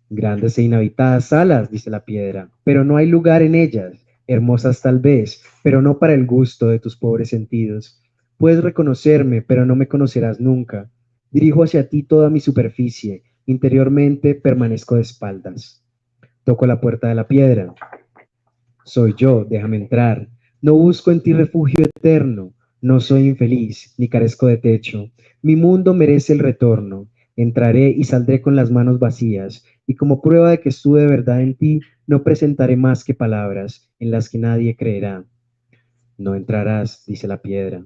Grandes e inhabitadas salas, dice la piedra, pero no hay lugar en ellas. Hermosas tal vez, pero no para el gusto de tus pobres sentidos. Puedes reconocerme, pero no me conocerás nunca. Dirijo hacia ti toda mi superficie. Interiormente permanezco de espaldas. Toco la puerta de la piedra. Soy yo, déjame entrar. No busco en ti refugio eterno. No soy infeliz, ni carezco de techo. Mi mundo merece el retorno. Entraré y saldré con las manos vacías, y como prueba de que estuve de verdad en ti, no presentaré más que palabras en las que nadie creerá. No entrarás, dice la piedra.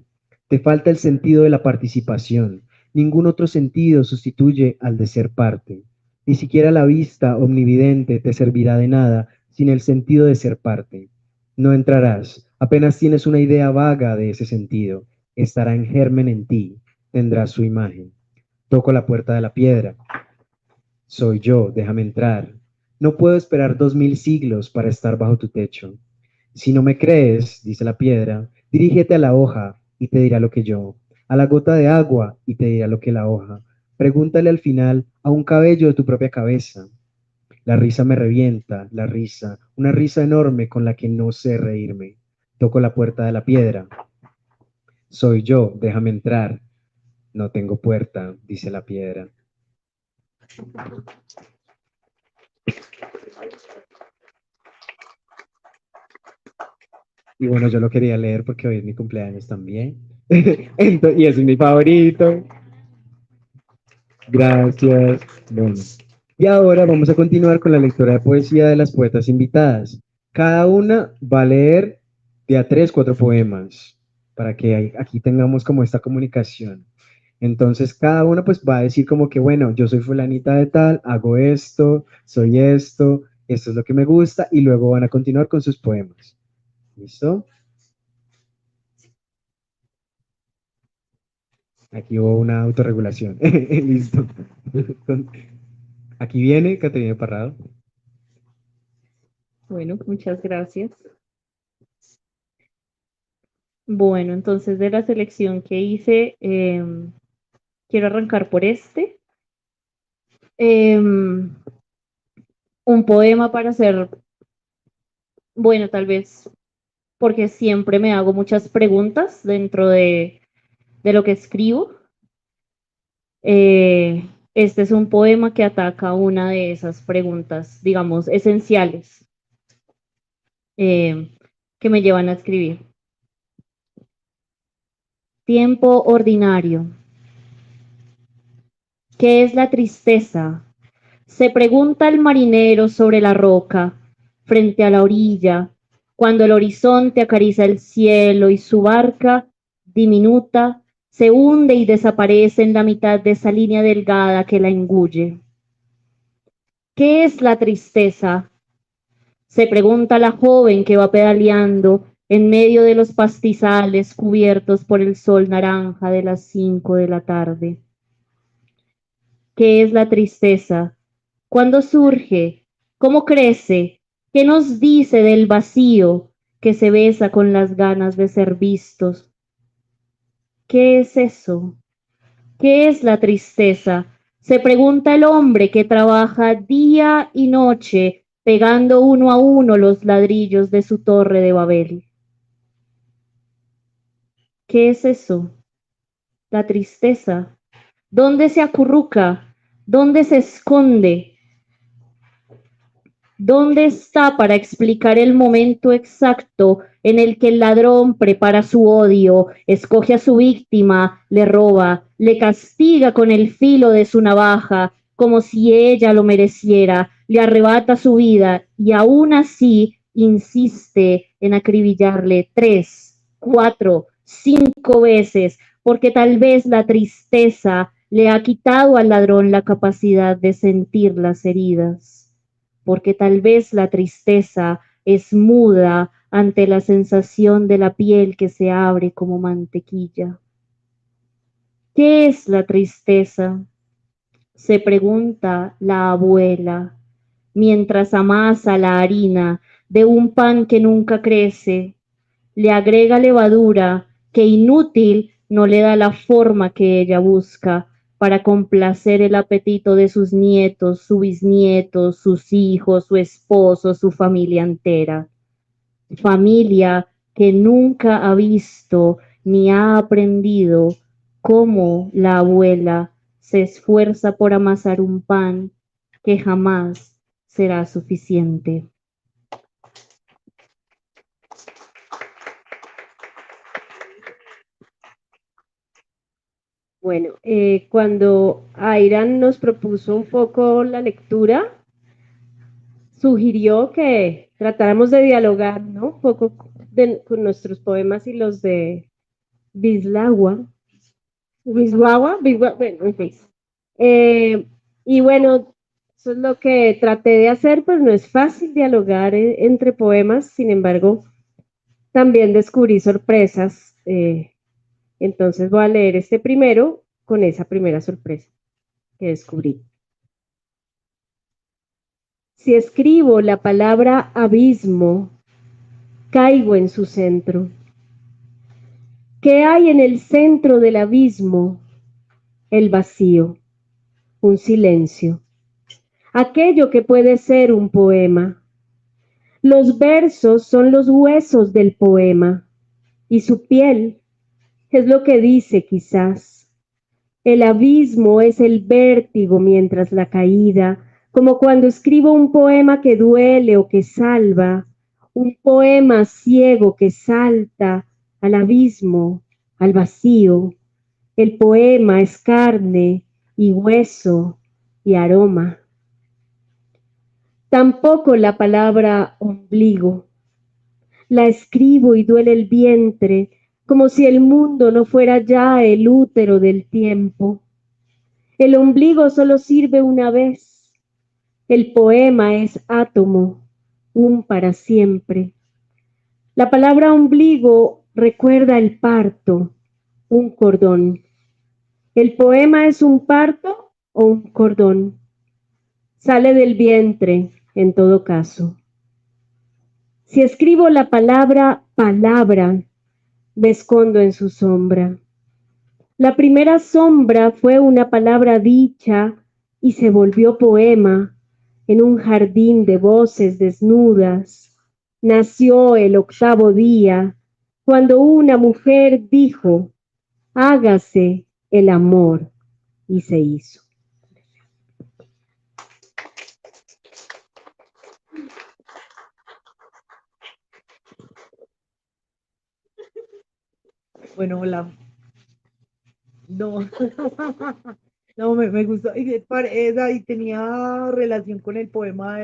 Te falta el sentido de la participación. Ningún otro sentido sustituye al de ser parte. Ni siquiera la vista omnividente te servirá de nada sin el sentido de ser parte. No entrarás, apenas tienes una idea vaga de ese sentido. Estará en germen en ti, tendrás su imagen. Toco la puerta de la piedra. Soy yo, déjame entrar. No puedo esperar 2000 siglos para estar bajo tu techo. Si no me crees, dice la piedra, dirígete a la hoja y te dirá lo que yo, a la gota de agua y te dirá lo que la hoja. Pregúntale al final a un cabello de tu propia cabeza. La risa me revienta, la risa, una risa enorme con la que no sé reírme. Toco la puerta de la piedra. Soy yo, déjame entrar. No tengo puerta, dice la piedra. Y bueno, yo lo quería leer porque hoy es mi cumpleaños también. Y ese es mi favorito. Gracias. Bueno, y ahora vamos a continuar con la lectura de poesía de las poetas invitadas. Cada una va a leer de a 3, 4 poemas para que aquí tengamos como esta comunicación. Entonces, cada una pues va a decir como que, bueno, yo soy fulanita de tal, hago esto es lo que me gusta, y luego van a continuar con sus poemas. ¿Listo? Aquí hubo una autorregulación. Listo. Aquí viene Caterina Parrado. Bueno, muchas gracias. Bueno, entonces de la selección que hice, quiero arrancar por este. Un poema para hacer, bueno, tal vez porque siempre me hago muchas preguntas dentro de lo que escribo. Este es un poema que ataca una de esas preguntas, digamos, esenciales que me llevan a escribir. Tiempo ordinario. ¿Qué es la tristeza? Se pregunta el marinero sobre la roca, frente a la orilla, cuando el horizonte acaricia el cielo y su barca, diminuta, se hunde y desaparece en la mitad de esa línea delgada que la engulle. ¿Qué es la tristeza? Se pregunta la joven que va pedaleando en medio de los pastizales cubiertos por el sol naranja de las 5 de la tarde. ¿Qué es la tristeza? ¿Cuándo surge? ¿Cómo crece? ¿Qué nos dice del vacío que se besa con las ganas de ser vistos? ¿Qué es eso? ¿Qué es la tristeza? Se pregunta el hombre que trabaja día y noche pegando uno a uno los ladrillos de su torre de Babel. ¿Qué es eso? La tristeza. ¿Dónde se acurruca? ¿Dónde se esconde? ¿Dónde está para explicar el momento exacto en el que el ladrón prepara su odio, escoge a su víctima, le roba, le castiga con el filo de su navaja, como si ella lo mereciera, le arrebata su vida y aún así insiste en acribillarle 3, 4, 5 veces, porque tal vez la tristeza le ha quitado al ladrón la capacidad de sentir las heridas? Porque tal vez la tristeza es muda ante la sensación de la piel que se abre como mantequilla. ¿Qué es la tristeza? Se pregunta la abuela, mientras amasa la harina de un pan que nunca crece, le agrega levadura que inútil no le da la forma que ella busca para complacer el apetito de sus nietos, sus bisnietos, sus hijos, su esposo, su familia entera. Familia que nunca ha visto ni ha aprendido cómo la abuela se esfuerza por amasar un pan que jamás será suficiente. Bueno, cuando Airan nos propuso un poco la lectura, sugirió que tratáramos de dialogar, ¿no? Un poco con nuestros poemas y los de Bislagua. Bueno, en fin. Y bueno, eso es lo que traté de hacer, pues no es fácil dialogar entre poemas, sin embargo, también descubrí sorpresas. Entonces voy a leer este primero con esa primera sorpresa que descubrí. Si escribo la palabra abismo, caigo en su centro. ¿Qué hay en el centro del abismo? El vacío, un silencio, aquello que puede ser un poema. Los versos son los huesos del poema y su piel es lo que dice quizás. El abismo es el vértigo mientras la caída, como cuando escribo un poema que duele o que salva, un poema ciego que salta al abismo, al vacío. El poema es carne y hueso y aroma. Tampoco la palabra ombligo. La escribo y duele el vientre, como si el mundo no fuera ya el útero del tiempo. El ombligo solo sirve una vez. El poema es átomo, un para siempre. La palabra ombligo recuerda el parto, un cordón. ¿El poema es un parto o un cordón? Sale del vientre, en todo caso. Si escribo la palabra palabra, me escondo en su sombra. La primera sombra fue una palabra dicha y se volvió poema en un jardín de voces desnudas. Nació el octavo día cuando una mujer dijo, hágase el amor, y se hizo. Bueno, hola. No, no, me gustó. Y tenía relación con el poema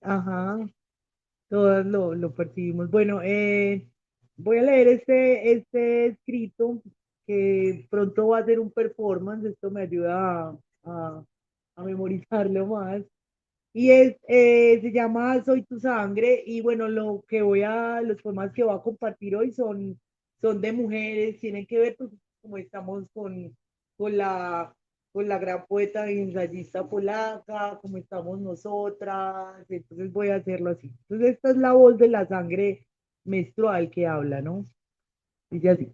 ajá, todas lo percibimos. Bueno, voy a leer este escrito que pronto va a ser un performance. Esto me ayuda a memorizarlo más. Se llama Soy tu sangre. Y bueno, los poemas que voy a compartir hoy son de mujeres, tienen que ver, pues, como estamos con la, con la gran poeta y ensayista polaca, como estamos nosotras, entonces voy a hacerlo así. Entonces esta es la voz de la sangre menstrual que habla, ¿no? Dice así: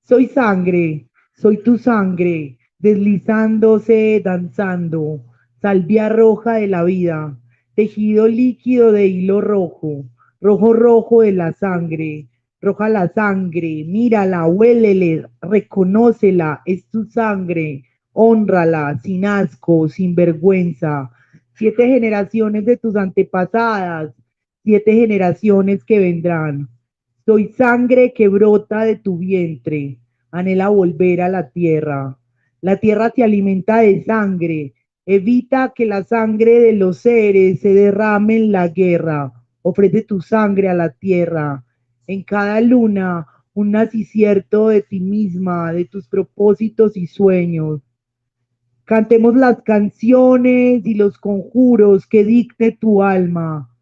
soy sangre, soy tu sangre, deslizándose, danzando, salvia roja de la vida, tejido líquido de hilo rojo, rojo rojo de la sangre, roja la sangre, mírala, huélele, reconócela, es tu sangre, hónrala, sin asco, sin vergüenza. 7 generaciones de tus antepasadas, 7 generaciones que vendrán. Soy sangre que brota de tu vientre, anhela volver a la tierra. La tierra se alimenta de sangre, evita que la sangre de los seres se derrame en la guerra. Ofrece tu sangre a la tierra. En cada luna, un nacicierto de ti misma, de tus propósitos y sueños. Cantemos las canciones y los conjuros que dicte tu alma.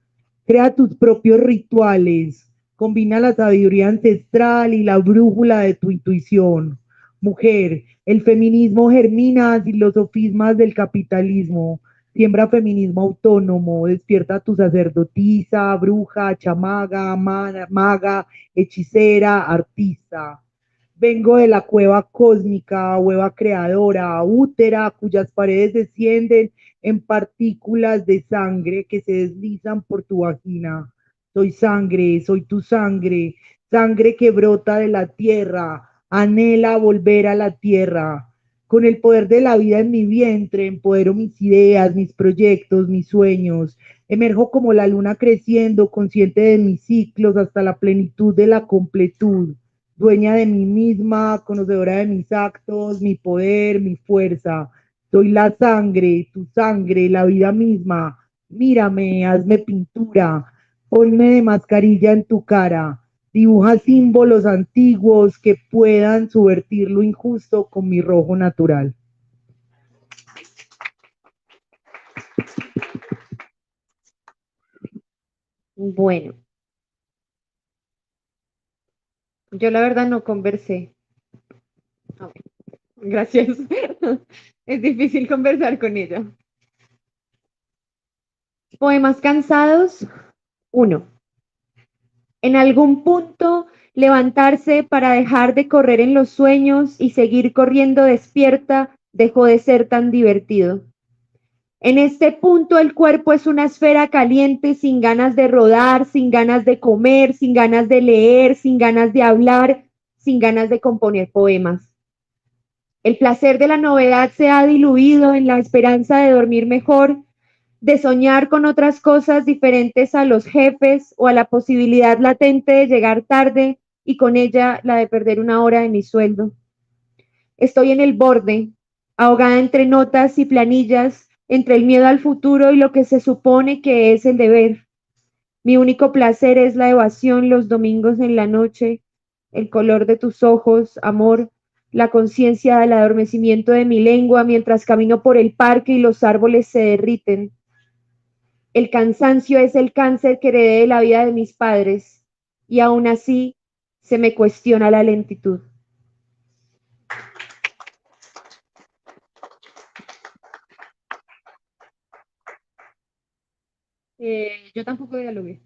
Crea tus propios rituales. Combina la sabiduría ancestral y la brújula de tu intuición. Mujer, el feminismo germina sin los sofismas del capitalismo. Siembra feminismo autónomo. Despierta tu sacerdotisa, bruja, chamaga, maga, hechicera, artista. Vengo de la cueva cósmica, hueva creadora, útera, cuyas paredes descienden en partículas de sangre que se deslizan por tu vagina. Soy sangre, soy tu sangre, sangre que brota de la tierra, anhela volver a la tierra. Con el poder de la vida en mi vientre, empodero mis ideas, mis proyectos, mis sueños. Emerjo como la luna creciendo, consciente de mis ciclos hasta la plenitud de la completud, dueña de mí misma, conocedora de mis actos, mi poder, mi fuerza. Soy la sangre, tu sangre, la vida misma. Mírame, hazme pintura, ponme de mascarilla en tu cara. Dibuja símbolos antiguos que puedan subvertir lo injusto con mi rojo natural. Bueno, yo la verdad no conversé. A ver, Gracias. Es difícil conversar con ella. Poemas cansados, 1. En algún punto, levantarse para dejar de correr en los sueños y seguir corriendo despierta dejó de ser tan divertido. En este punto, el cuerpo es una esfera caliente sin ganas de rodar, sin ganas de comer, sin ganas de leer, sin ganas de hablar, sin ganas de componer poemas. El placer de la novedad se ha diluido en la esperanza de dormir mejor, de soñar con otras cosas diferentes a los jefes o a la posibilidad latente de llegar tarde y con ella la de perder una hora de mi sueldo. Estoy en el borde, ahogada entre notas y planillas, entre el miedo al futuro y lo que se supone que es el deber. Mi único placer es la evasión los domingos en la noche, el color de tus ojos, amor, la conciencia del adormecimiento de mi lengua mientras camino por el parque y los árboles se derriten. El cansancio es el cáncer que heredé de la vida de mis padres y aún así se me cuestiona la lentitud. Yo tampoco dialogué.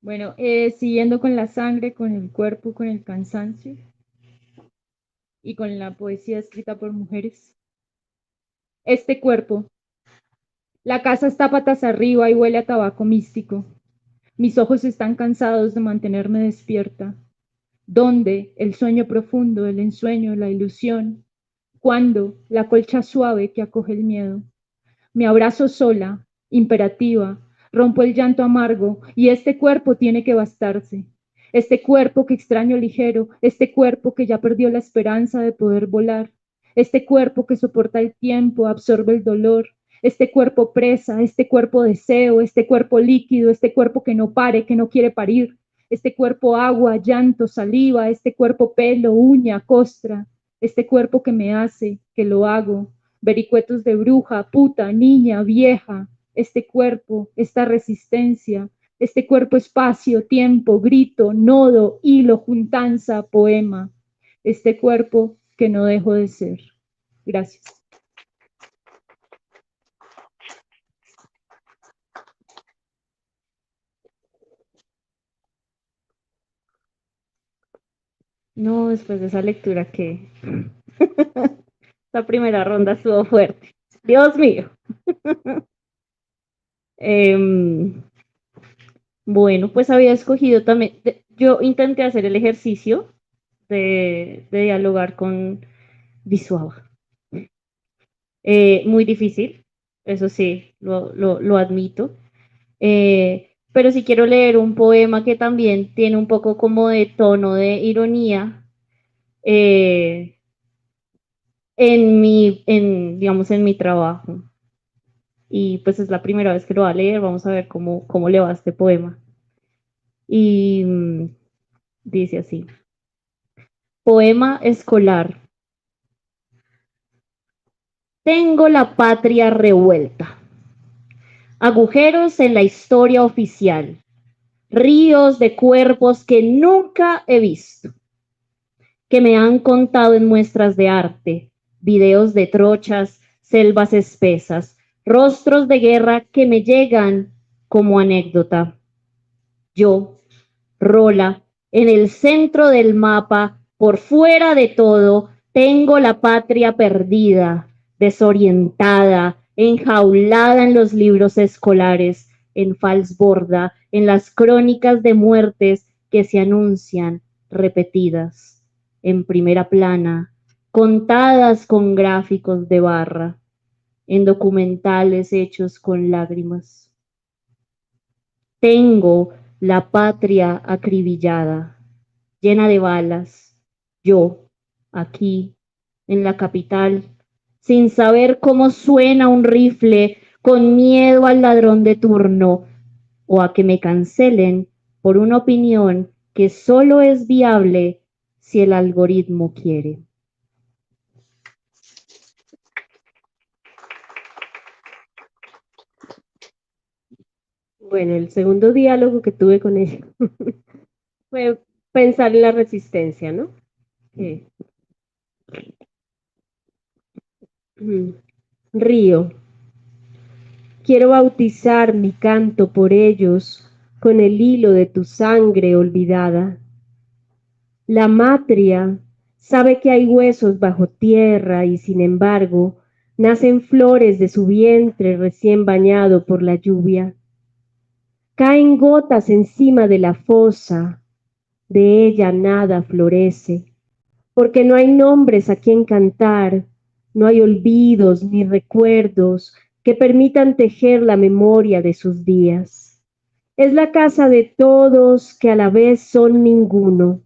Bueno, siguiendo con la sangre, con el cuerpo, con el cansancio y con la poesía escrita por mujeres. Este cuerpo. La casa está patas arriba y huele a tabaco místico. Mis ojos están cansados de mantenerme despierta. ¿Dónde el sueño profundo, el ensueño, la ilusión? ¿Cuándo la colcha suave que acoge el miedo? Me abrazo sola, imperativa, rompo el llanto amargo y este cuerpo tiene que bastarse. Este cuerpo que extraño ligero, este cuerpo que ya perdió la esperanza de poder volar, este cuerpo que soporta el tiempo, absorbe el dolor, este cuerpo presa, este cuerpo deseo, este cuerpo líquido, este cuerpo que no pare, que no quiere parir, este cuerpo agua, llanto, saliva, este cuerpo pelo, uña, costra, este cuerpo que me hace, que lo hago, vericuetos de bruja, puta, niña, vieja, este cuerpo, esta resistencia, este cuerpo espacio, tiempo, grito, nodo, hilo, juntanza, poema, este cuerpo que no dejo de ser. Gracias. No, después de esa lectura que la primera ronda estuvo fuerte. Dios mío. Bueno, pues había escogido también, yo intenté hacer el ejercicio de dialogar con Wisława. Muy difícil, eso sí, lo admito. Pero si quiero leer un poema que también tiene un poco como de tono de ironía, eh, digamos, en mi trabajo. Y pues es la primera vez que lo va a leer, vamos a ver cómo le va este poema. Y dice así: poema escolar. Tengo la patria revuelta. Agujeros en la historia oficial. Ríos de cuerpos que nunca he visto, que me han contado en muestras de arte, videos de trochas, selvas espesas, rostros de guerra que me llegan como anécdota. Yo, Rola, en el centro del mapa, por fuera de todo, tengo la patria perdida, desorientada, enjaulada en los libros escolares, en falsborda, en las crónicas de muertes que se anuncian repetidas, en primera plana, contadas con gráficos de barra, en documentales hechos con lágrimas. Tengo la patria acribillada, llena de balas, yo, aquí, en la capital, sin saber cómo suena un rifle, con miedo al ladrón de turno o a que me cancelen por una opinión que solo es viable si el algoritmo quiere. Bueno, el segundo diálogo que tuve con ella fue pensar en la resistencia, ¿no? Río. Quiero bautizar mi canto por ellos con el hilo de tu sangre olvidada. La matria sabe que hay huesos bajo tierra y sin embargo nacen flores de su vientre recién bañado por la lluvia. Caen gotas encima de la fosa, de ella nada florece. porque no hay nombres a quien cantar, no hay olvidos ni recuerdos que permitan tejer la memoria de sus días. Es la casa de todos que a la vez son ninguno.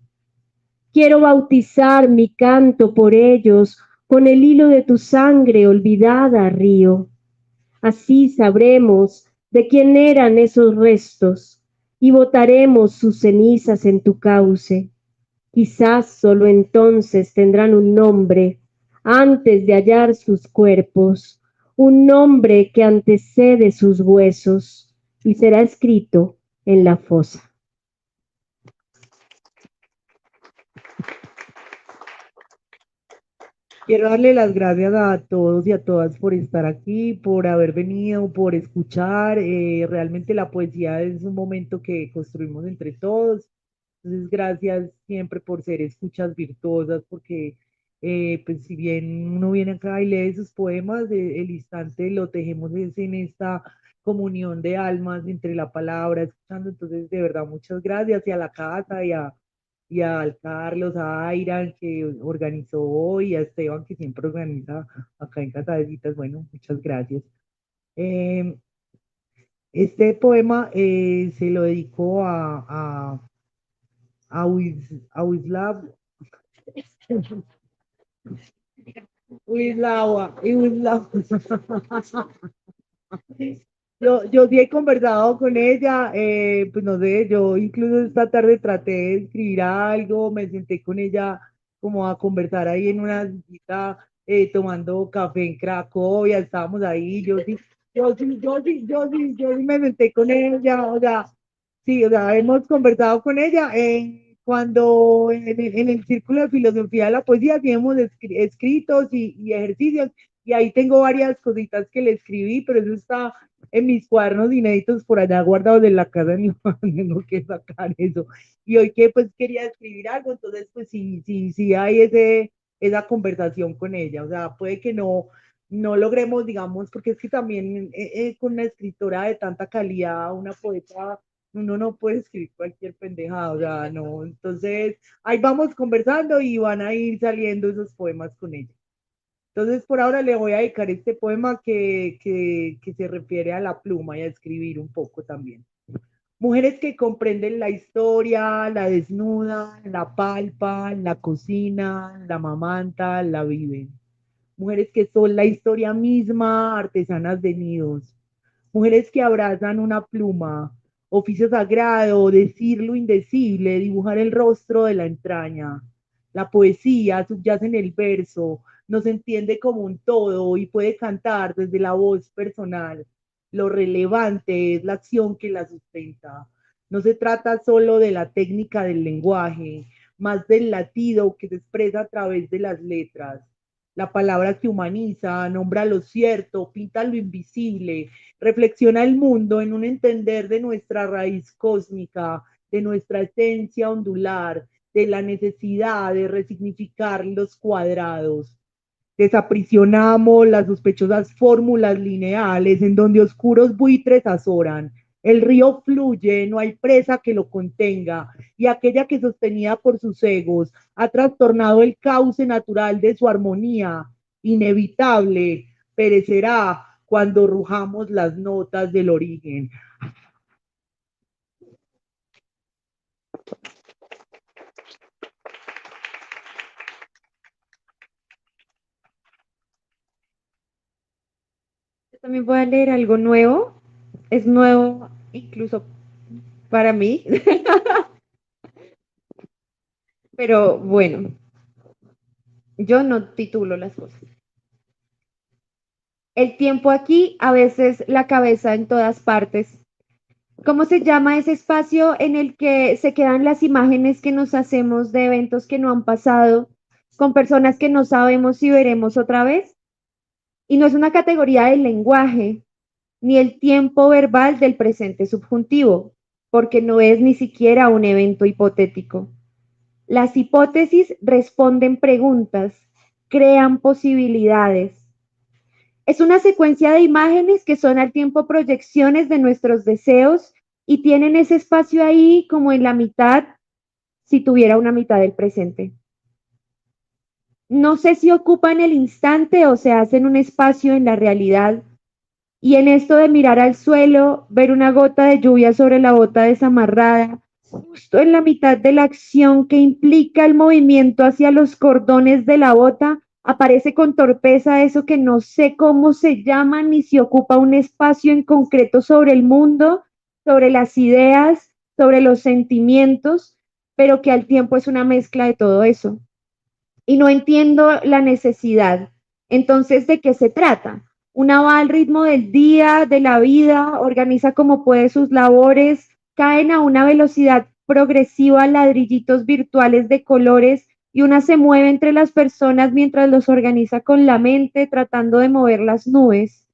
Quiero bautizar mi canto por ellos con el hilo de tu sangre olvidada, río. Así sabremos de quién eran esos restos y botaremos sus cenizas en tu cauce. Quizás solo entonces tendrán un nombre antes de hallar sus cuerpos, un nombre que antecede sus huesos y será escrito en la fosa. Quiero darle las gracias a todos y a todas por estar aquí, por haber venido, por escuchar. Realmente la poesía es un momento que construimos entre todos. Entonces, gracias siempre por ser escuchas virtuosas, porque pues si bien uno viene acá y lee sus poemas, el instante lo tejemos es en esta comunión de almas entre la palabra, escuchando. Entonces, de verdad, muchas gracias y a la casa y al Carlos, a Airan que organizó hoy, a Esteban que siempre organiza acá en Casa de Citas. Bueno, muchas gracias. Eh, este poema se lo dedico a Wislav, Wislawa, y Wislav. Yo sí he conversado con ella, pues no sé, yo incluso esta tarde traté de escribir algo, me senté con ella como a conversar ahí en una cita, tomando café en Cracovia, estábamos ahí, yo sí me senté con ella, o sea, sí, o sea, hemos conversado con ella, cuando en el círculo de filosofía de la poesía sí hemos escritos y ejercicios, y ahí tengo varias cositas que le escribí, pero eso está en mis cuadernos inéditos por allá guardados en la casa de mi mamá, tengo que sacar eso. Y hoy que pues quería escribir algo, entonces pues sí hay esa conversación con ella, o sea, puede que no logremos, digamos, porque es que también con una escritora de tanta calidad, una poeta, uno no puede escribir cualquier pendejada, o sea, no, entonces ahí vamos conversando y van a ir saliendo esos poemas con ella. Entonces, por ahora le voy a dedicar este poema que se refiere a la pluma y a escribir un poco también. Mujeres que comprenden la historia, la desnudan, la palpan, la cocinan, la amamantan, la viven. Mujeres que son la historia misma, artesanas de nidos. Mujeres que abrazan una pluma, oficio sagrado, decir lo indecible, dibujar el rostro de la entraña. La poesía subyace en el verso, nos entiende como un todo y puede cantar desde la voz personal. Lo relevante es la acción que la sustenta. No se trata solo de la técnica del lenguaje, más del latido que se expresa a través de las letras. La palabra que humaniza, nombra lo cierto, pinta lo invisible, reflexiona el mundo en un entender de nuestra raíz cósmica, de nuestra esencia ondular, de la necesidad de resignificar los cuadrados. Desaprisionamos las sospechosas fórmulas lineales en donde oscuros buitres azoran. El río fluye, no hay presa que lo contenga, y aquella que sostenida por sus egos ha trastornado el cauce natural de su armonía. Inevitable, perecerá cuando rujamos las notas del origen. Yo también voy a leer algo nuevo. Es nuevo incluso para mí, pero bueno, yo no titulo las cosas. El tiempo aquí, a veces la cabeza en todas partes. ¿Cómo se llama ese espacio en el que se quedan las imágenes que nos hacemos de eventos que no han pasado, con personas que no sabemos si veremos otra vez? Y no es una categoría del lenguaje, ni el tiempo verbal del presente subjuntivo, porque no es ni siquiera un evento hipotético. Las hipótesis responden preguntas, crean posibilidades. Es una secuencia de imágenes que son al tiempo proyecciones de nuestros deseos y tienen ese espacio ahí como en la mitad, si tuviera una mitad del presente. no sé si ocupan el instante o se hacen un espacio en la realidad. Y en esto de mirar al suelo, ver una gota de lluvia sobre la bota desamarrada, justo en la mitad de la acción que implica el movimiento hacia los cordones de la bota, aparece con torpeza eso que no sé cómo se llama ni si ocupa un espacio en concreto sobre el mundo, sobre las ideas, sobre los sentimientos, pero que al tiempo es una mezcla de todo eso. Y no entiendo la necesidad. Entonces, ¿de qué se trata? Una va al ritmo del día, de la vida, organiza como puede sus labores, caen a una velocidad progresiva ladrillitos virtuales de colores y una se mueve entre las personas mientras los organiza con la mente, tratando de mover las nubes.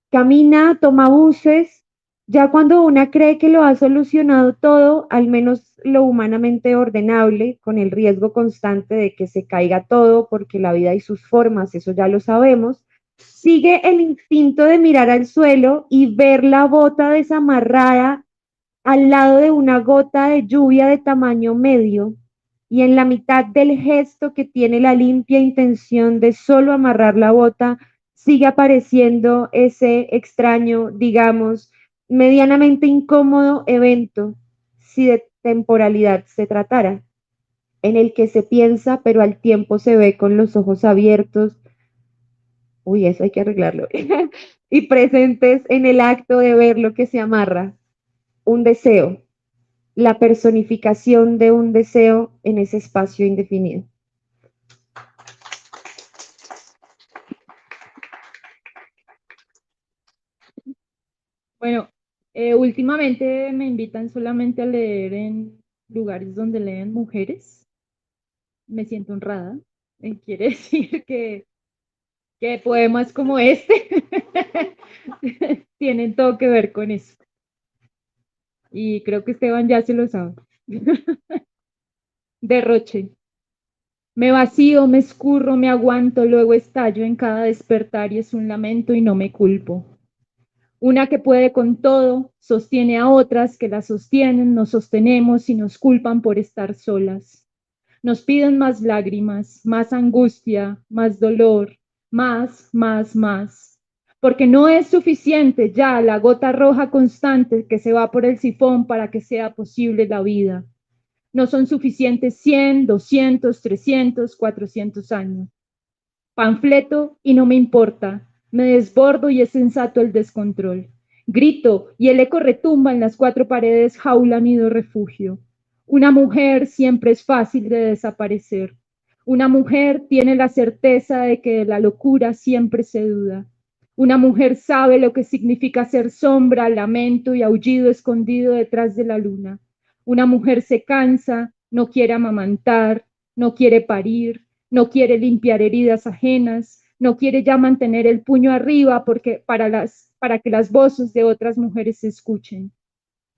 Camina, toma buses, ya cuando una cree que lo ha solucionado todo, al menos lo humanamente ordenable, con el riesgo constante de que se caiga todo, porque la vida y sus formas, eso ya lo sabemos, sigue el instinto de mirar al suelo y ver la bota desamarrada al lado de una gota de lluvia de tamaño medio y en la mitad del gesto que tiene la limpia intención de solo amarrar la bota, sigue apareciendo ese extraño, digamos, medianamente incómodo evento, si de temporalidad se tratara, en el que se piensa, pero al tiempo se ve con los ojos abiertos, uy, eso hay que arreglarlo, y presentes en el acto de ver lo que se amarra, un deseo, la personificación de un deseo en ese espacio indefinido. Bueno, últimamente me invitan solamente a leer en lugares donde leen mujeres. Me siento honrada. Quiere decir que poemas como este tienen todo que ver con eso. Y creo que Esteban ya se lo sabe. Derroche. Me vacío, me escurro, me aguanto, luego estallo en cada despertar y es un lamento y no me culpo. Una que puede con todo, sostiene a otras que la sostienen, nos sostenemos y nos culpan por estar solas. Nos piden más lágrimas, más angustia, más dolor, más. Porque no es suficiente ya la gota roja constante que se va por el sifón para que sea posible la vida. No son suficientes 100, 200, 300, 400 años. Panfleto y no me importa. Me desbordo y es sensato el descontrol. Grito y el eco retumba en las cuatro paredes, jaula, nido, refugio. Una mujer siempre es fácil de desaparecer. Una mujer tiene la certeza de que de la locura siempre se duda. Una mujer sabe lo que significa ser sombra, lamento y aullido escondido detrás de la luna. Una mujer se cansa, no quiere amamantar, no quiere parir, no quiere limpiar heridas ajenas, no quiere ya mantener el puño arriba porque para que las voces de otras mujeres se escuchen.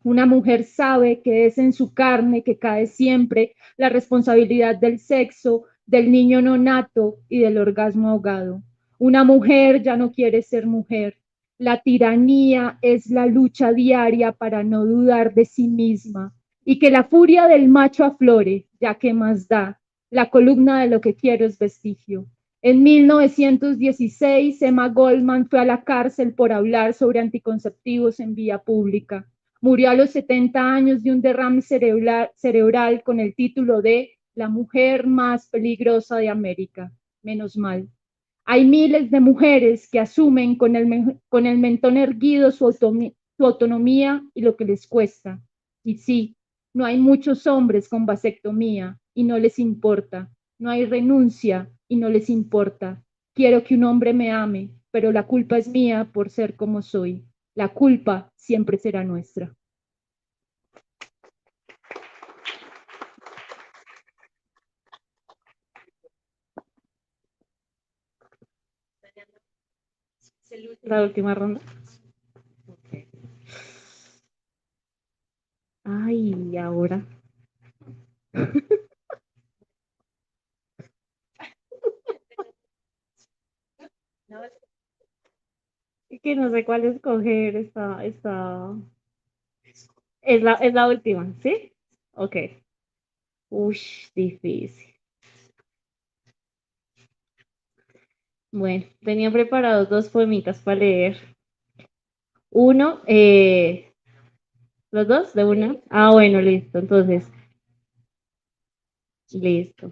Una mujer sabe que es en su carne que cae siempre la responsabilidad del sexo, del niño no nato y del orgasmo ahogado. Una mujer ya no quiere ser mujer. La tiranía es la lucha diaria para no dudar de sí misma y que la furia del macho aflore, ya que más da. La columna de lo que quiero es vestigio. En 1916, Emma Goldman fue a la cárcel por hablar sobre anticonceptivos en vía pública. Murió a los 70 años de un derrame cerebral con el título de La mujer más peligrosa de América. Menos mal. Hay miles de mujeres que asumen con el mentón erguido su autonomía y lo que les cuesta. Y sí, no hay muchos hombres con vasectomía y no les importa. No hay renuncia y no les importa. Quiero que un hombre me ame, pero la culpa es mía por ser como soy. La culpa siempre será nuestra. La última ronda. Ay, ahora. Es que no sé cuál escoger. Es la última, ¿sí? Ok. Uy, difícil. Bueno, tenía preparados dos poemitas para leer. Uno, ¿los dos de una? Ah, bueno, listo. Entonces, listo.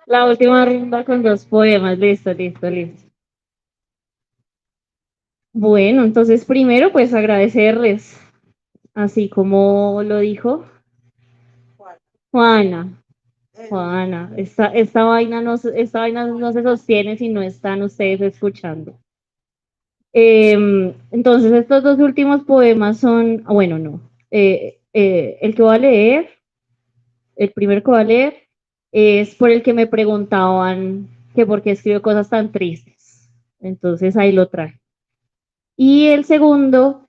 La última ronda con dos poemas. Listo, listo, listo. Bueno, entonces primero pues agradecerles, así como lo dijo Juana. Juana, esta vaina no se sostiene si no están ustedes escuchando. Entonces, estos dos últimos poemas son, bueno, no. El que voy a leer, el primero que voy a leer, es por el que me preguntaban que por qué escribo cosas tan tristes. Entonces, ahí lo traje. Y el segundo,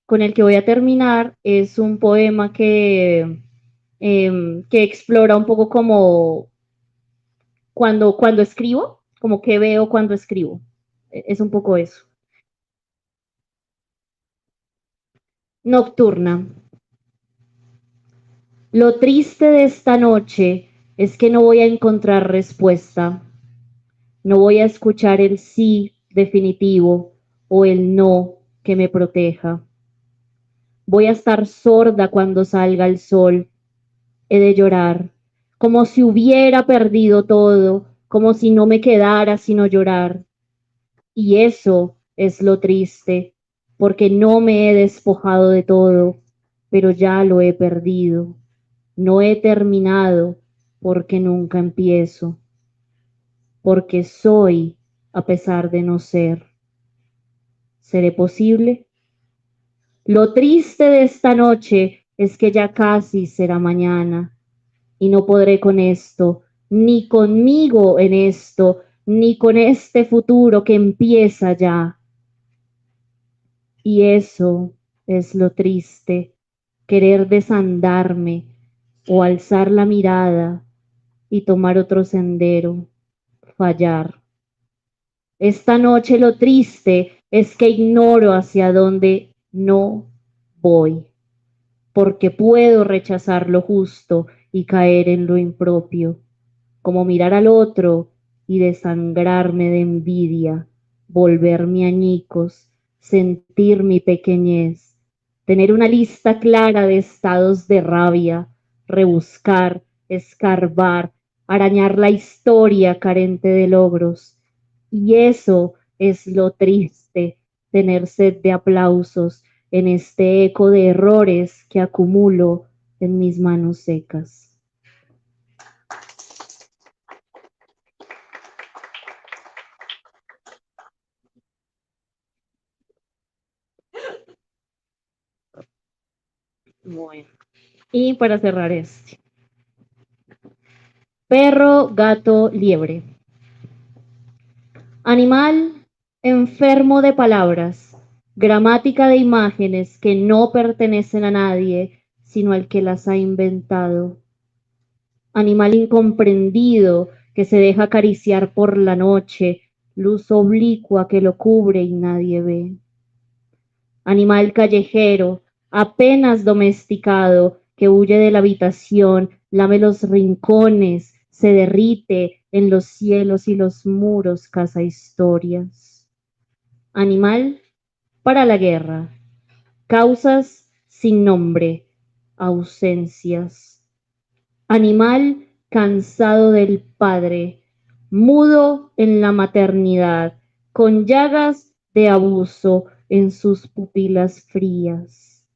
con el que voy a terminar, es un poema que explora un poco como cuando escribo, como que veo cuando escribo. Es un poco eso. Nocturna. Lo triste de esta noche es que no voy a encontrar respuesta. No voy a escuchar el sí definitivo o el no que me proteja. Voy a estar sorda cuando salga el sol. He de llorar, como si hubiera perdido todo, como si no me quedara sino llorar. Y eso es lo triste, porque no me he despojado de todo, pero ya lo he perdido. No he terminado porque nunca empiezo, porque soy a pesar de no ser. ¿Seré posible? Lo triste de esta noche es que ya casi será mañana y no podré con esto, ni conmigo en esto, ni con este futuro que empieza ya. Y eso es lo triste, querer desandarme o alzar la mirada y tomar otro sendero, fallar. Esta noche lo triste es que ignoro hacia dónde no voy, porque puedo rechazar lo justo y caer en lo impropio, como mirar al otro y desangrarme de envidia, volverme añicos, sentir mi pequeñez, tener una lista clara de estados de rabia, rebuscar, escarbar, arañar la historia carente de logros. Y eso es lo triste, tener sed de aplausos en este eco de errores que acumulo en mis manos secas. Bueno, y para cerrar este. Perro, gato, liebre. Animal enfermo de palabras, gramática de imágenes que no pertenecen a nadie, sino al que las ha inventado. Animal incomprendido que se deja acariciar por la noche, luz oblicua que lo cubre y nadie ve. Animal callejero, apenas domesticado, que huye de la habitación, lame los rincones, se derrite en los cielos y los muros, caza historias. Animal para la guerra, causas sin nombre, ausencias. Animal cansado del padre, mudo en la maternidad, con llagas de abuso en sus pupilas frías.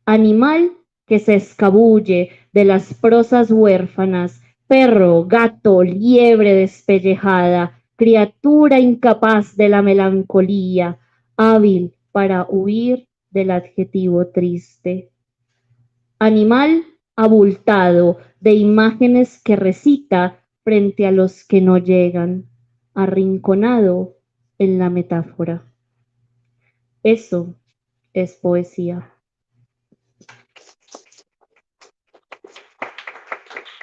Animal que se escabulle de las prosas huérfanas, perro, gato, liebre despellejada, criatura incapaz de la melancolía, hábil para huir del adjetivo triste. Animal abultado de imágenes que recita frente a los que no llegan, arrinconado en la metáfora. Eso es poesía.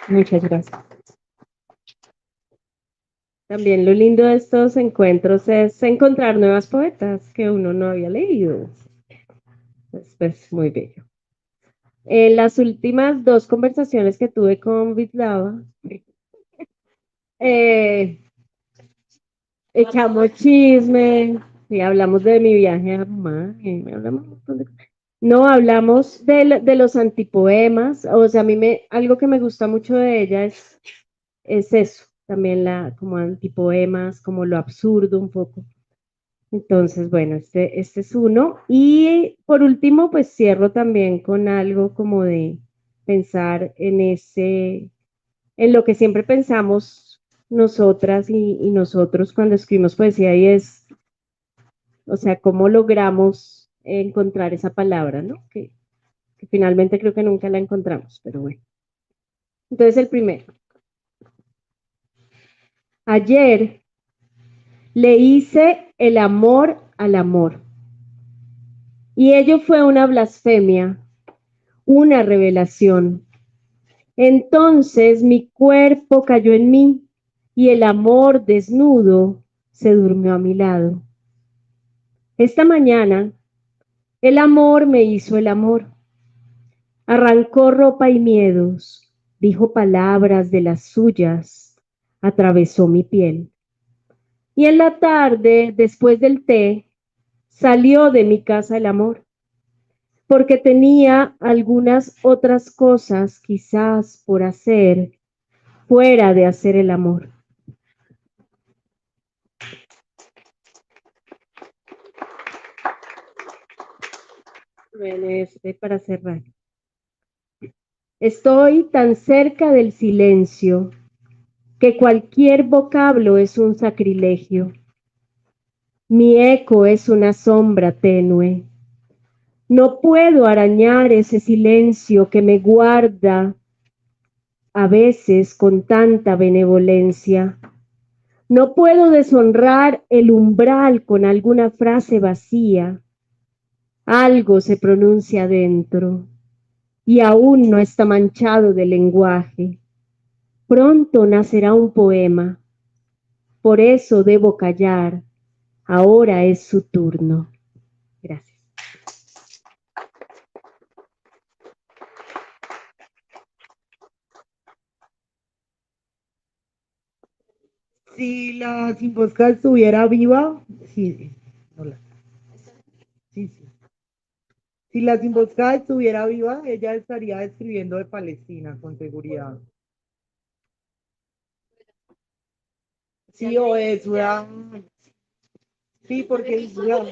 Muchas gracias. También lo lindo de estos encuentros es encontrar nuevas poetas que uno no había leído. Pues muy bello. En las últimas dos conversaciones que tuve con Vislava, eh, echamos chisme y hablamos de mi viaje a Roma, hablamos un montón de cosas. No, hablamos de los antipoemas, o sea, algo que me gusta mucho de ella es eso, también como antipoemas, como lo absurdo un poco. Entonces, bueno, este es uno. Y por último, pues cierro también con algo como de pensar en lo que siempre pensamos nosotras y nosotros cuando escribimos poesía y es, o sea, cómo logramos encontrar esa palabra, ¿no? Que finalmente creo que nunca la encontramos, pero bueno. Entonces, el primero. Ayer le hice el amor al amor. Y ello fue una blasfemia, una revelación. Entonces mi cuerpo cayó en mí y el amor desnudo se durmió a mi lado. Esta mañana el amor me hizo el amor. Arrancó ropa y miedos, dijo palabras de las suyas, atravesó mi piel. Y en la tarde, después del té, salió de mi casa el amor, porque tenía algunas otras cosas quizás por hacer fuera de hacer el amor. Bueno, para cerrar. Estoy tan cerca del silencio que cualquier vocablo es un sacrilegio. Mi eco es una sombra tenue. No puedo arañar ese silencio que me guarda a veces con tanta benevolencia. No puedo deshonrar el umbral con alguna frase vacía. Algo se pronuncia dentro y aún no está manchado de lenguaje. Pronto nacerá un poema. Por eso debo callar. Ahora es su turno. Gracias. Si la Sin Posca estuviera viva, sí, hola, sí, sí. Si la Sin Posca estuviera viva, ella estaría escribiendo de Palestina con seguridad. Sí, o de Sudán. Sí, porque es Sudán.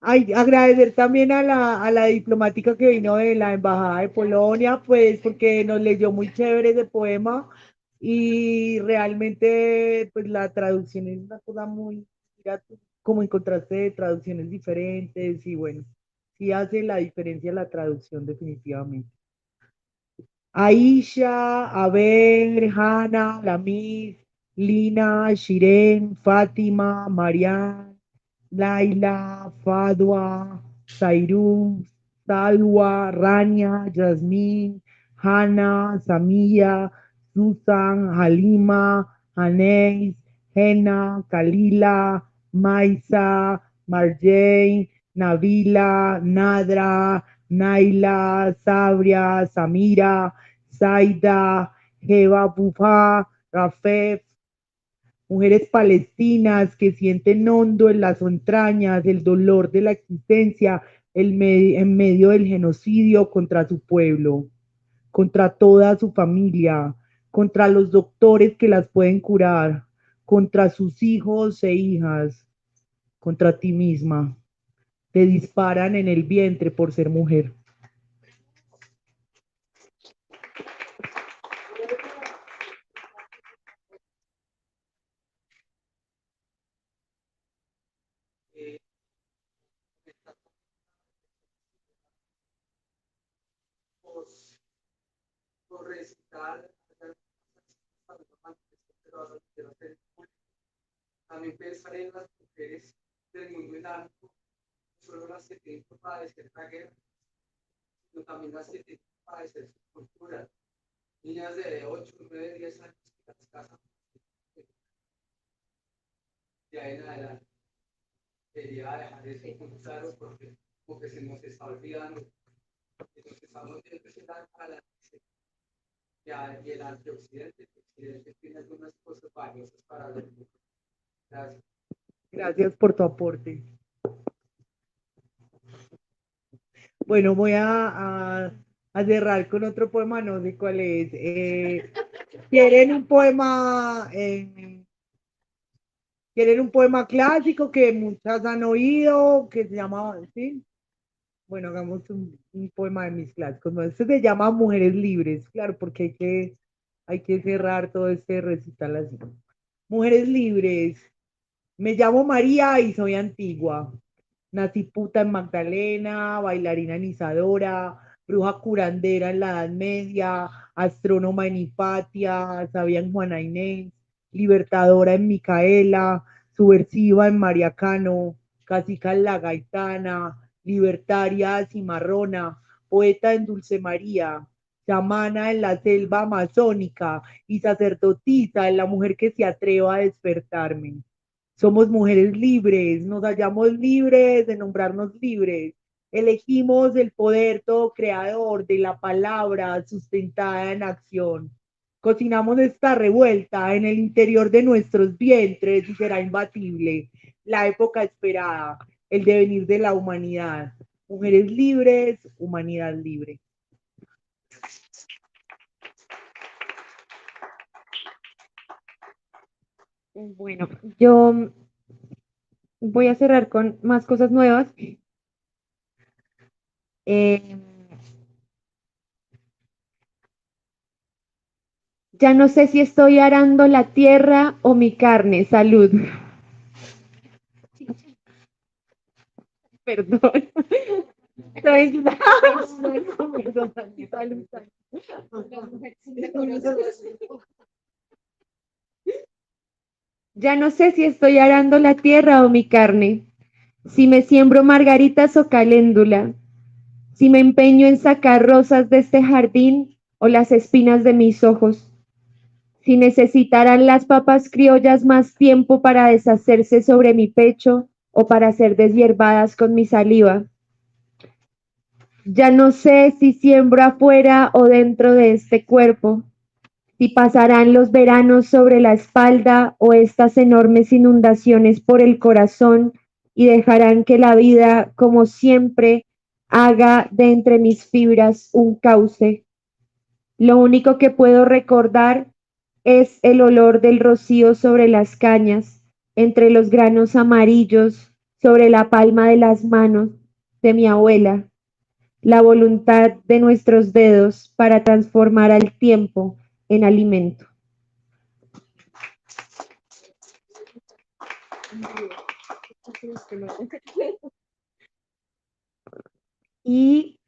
Ay, agradecer también a la diplomática que vino de la Embajada de Polonia, pues porque nos leyó muy chévere ese poema y realmente pues la traducción es una cosa muy, mira tú, como encontraste traducciones diferentes y bueno, sí hace la diferencia la traducción definitivamente. Aisha, Aber, Hannah, Lamis, Lina, Shiren, Fátima, Marianne, Laila, Fadwa, Sairu, Salwa, Rania, Yasmín, Hannah, Samia, Susan, Halima, Anais, Henna, Kalila, Maisa, Marjane, Nabila, Nadra, Naila, Sabria, Samira, Zaida, Jeva Bufa, Rafef, mujeres palestinas que sienten hondo en las entrañas el dolor de la existencia en medio del genocidio contra su pueblo, contra toda su familia, contra los doctores que las pueden curar, contra sus hijos e hijas, contra ti misma. Te disparan en el vientre por ser mujer. Por recitar, también pensar en las mujeres del mundo islámico, no solo las que tienen que padecer la guerra, sino también las que tienen que padecer su cultura. Niñas de 8, 9, 10 años que las casan. De ahí en adelante, quería dejar eso muy claro porque como que se nos está olvidando, que nos estamos empezando a la y el antioxidante, el occidente tiene algunas cosas valiosas para la vida. Gracias. Gracias por tu aporte. Bueno, voy a cerrar con otro poema, no sé cuál es. ¿Quieren un poema? ¿Quieren un poema clásico que muchas han oído, que se llama, sí? Bueno, hagamos un poema de mis clásicos. No, este se llama Mujeres Libres, claro, porque hay que cerrar todo este recital así. Mujeres Libres. Me llamo María y soy antigua. Nací puta en Magdalena, bailarina en Isadora, bruja curandera en la Edad Media, astrónoma en Hipatia, sabia en Juana Inés, libertadora en Micaela, subversiva en María Cano, cacica en La Gaitana, libertaria cimarrona, poeta en Dulce María, chamana en la selva amazónica y sacerdotisa en la mujer que se atreva a despertarme. Somos mujeres libres, nos hallamos libres de nombrarnos libres. Elegimos el poder todo creador de la palabra sustentada en acción. Cocinamos esta revuelta en el interior de nuestros vientres y será imbatible. La época esperada, el devenir de la humanidad. Mujeres libres, humanidad libre. Bueno, yo voy a cerrar con más cosas nuevas. Ya no sé si estoy arando la tierra o mi carne. Salud. Perdón. Ya no sé si estoy arando la tierra o mi carne, si me siembro margaritas o caléndula, si me empeño en sacar rosas de este jardín o las espinas de mis ojos, si necesitarán las papas criollas más tiempo para deshacerse sobre mi pecho o para ser deshiervadas con mi saliva. Ya no sé si siembro afuera o dentro de este cuerpo, si pasarán los veranos sobre la espalda o estas enormes inundaciones por el corazón y dejarán que la vida, como siempre, haga de entre mis fibras un cauce. Lo único que puedo recordar es el olor del rocío sobre las cañas, entre los granos amarillos, sobre la palma de las manos de mi abuela, la voluntad de nuestros dedos para transformar al tiempo en alimento. Y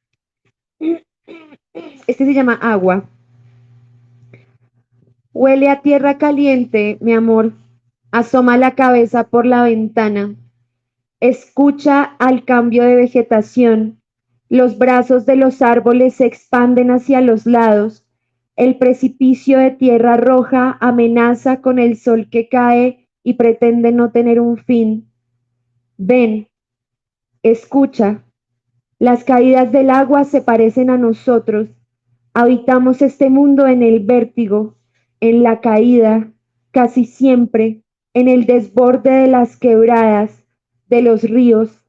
este se llama agua. Huele a tierra caliente, mi amor. Asoma la cabeza por la ventana. Escucha al cambio de vegetación. Los brazos de los árboles se expanden hacia los lados. El precipicio de tierra roja amenaza con el sol que cae y pretende no tener un fin. Ven, escucha. Las caídas del agua se parecen a nosotros. Habitamos este mundo en el vértigo, en la caída, casi siempre, en el desborde de las quebradas, de los ríos.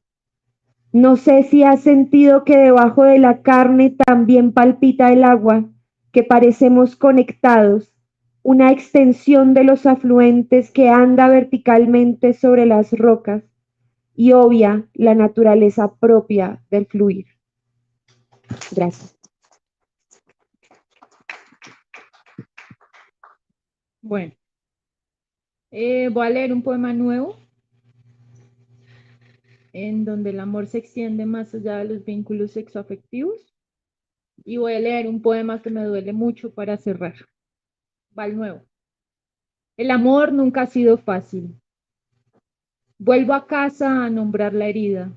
No sé si has sentido que debajo de la carne también palpita el agua, que parecemos conectados, una extensión de los afluentes que anda verticalmente sobre las rocas y obvia la naturaleza propia del fluir. Gracias. Bueno, voy a leer un poema nuevo en donde el amor se extiende más allá de los vínculos sexoafectivos. Y voy a leer un poema que me duele mucho para cerrar. Va al nuevo. El amor nunca ha sido fácil. Vuelvo a casa a nombrar la herida.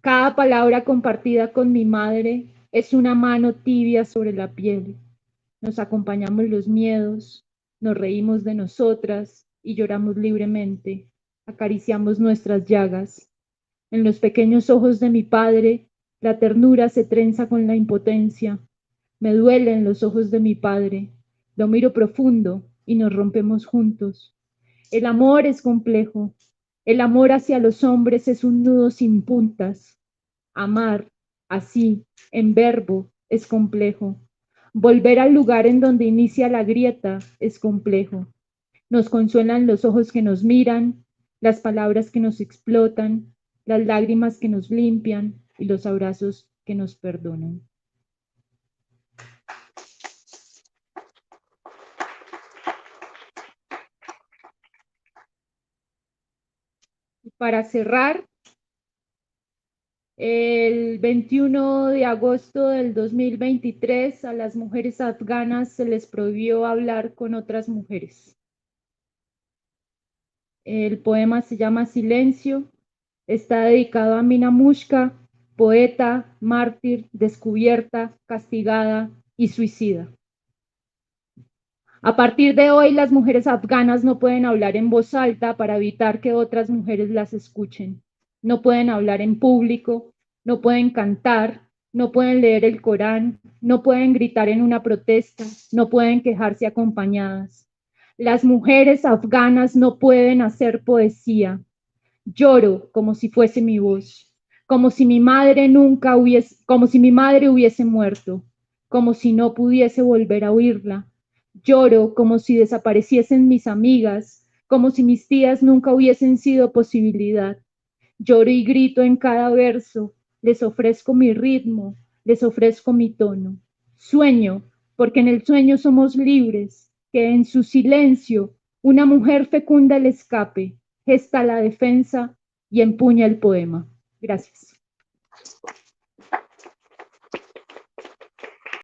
Cada palabra compartida con mi madre es una mano tibia sobre la piel. Nos acompañamos los miedos, nos reímos de nosotras y lloramos libremente. Acariciamos nuestras llagas. En los pequeños ojos de mi padre, la ternura se trenza con la impotencia. Me duelen los ojos de mi padre. Lo miro profundo y nos rompemos juntos. El amor es complejo. El amor hacia los hombres es un nudo sin puntas. Amar, así, en verbo, es complejo. Volver al lugar en donde inicia la grieta es complejo. Nos consuelan los ojos que nos miran, las palabras que nos explotan, las lágrimas que nos limpian y los abrazos que nos perdonan. Y para cerrar, el 21 de agosto del 2023 a las mujeres afganas se les prohibió hablar con otras mujeres. El poema se llama Silencio, está dedicado a Mina Mushka, poeta, mártir, descubierta, castigada y suicida. A partir de hoy, las mujeres afganas no pueden hablar en voz alta para evitar que otras mujeres las escuchen. No pueden hablar en público, no pueden cantar, no pueden leer el Corán, no pueden gritar en una protesta, no pueden quejarse acompañadas. Las mujeres afganas no pueden hacer poesía. Lloro como si fuese mi voz, como si mi madre hubiese muerto, como si no pudiese volver a oírla. Lloro como si desapareciesen mis amigas, como si mis tías nunca hubiesen sido posibilidad. Lloro y grito en cada verso, les ofrezco mi ritmo, les ofrezco mi tono. Sueño, porque en el sueño somos libres, que en su silencio una mujer fecunda el escape, gesta la defensa y empuña el poema. Gracias.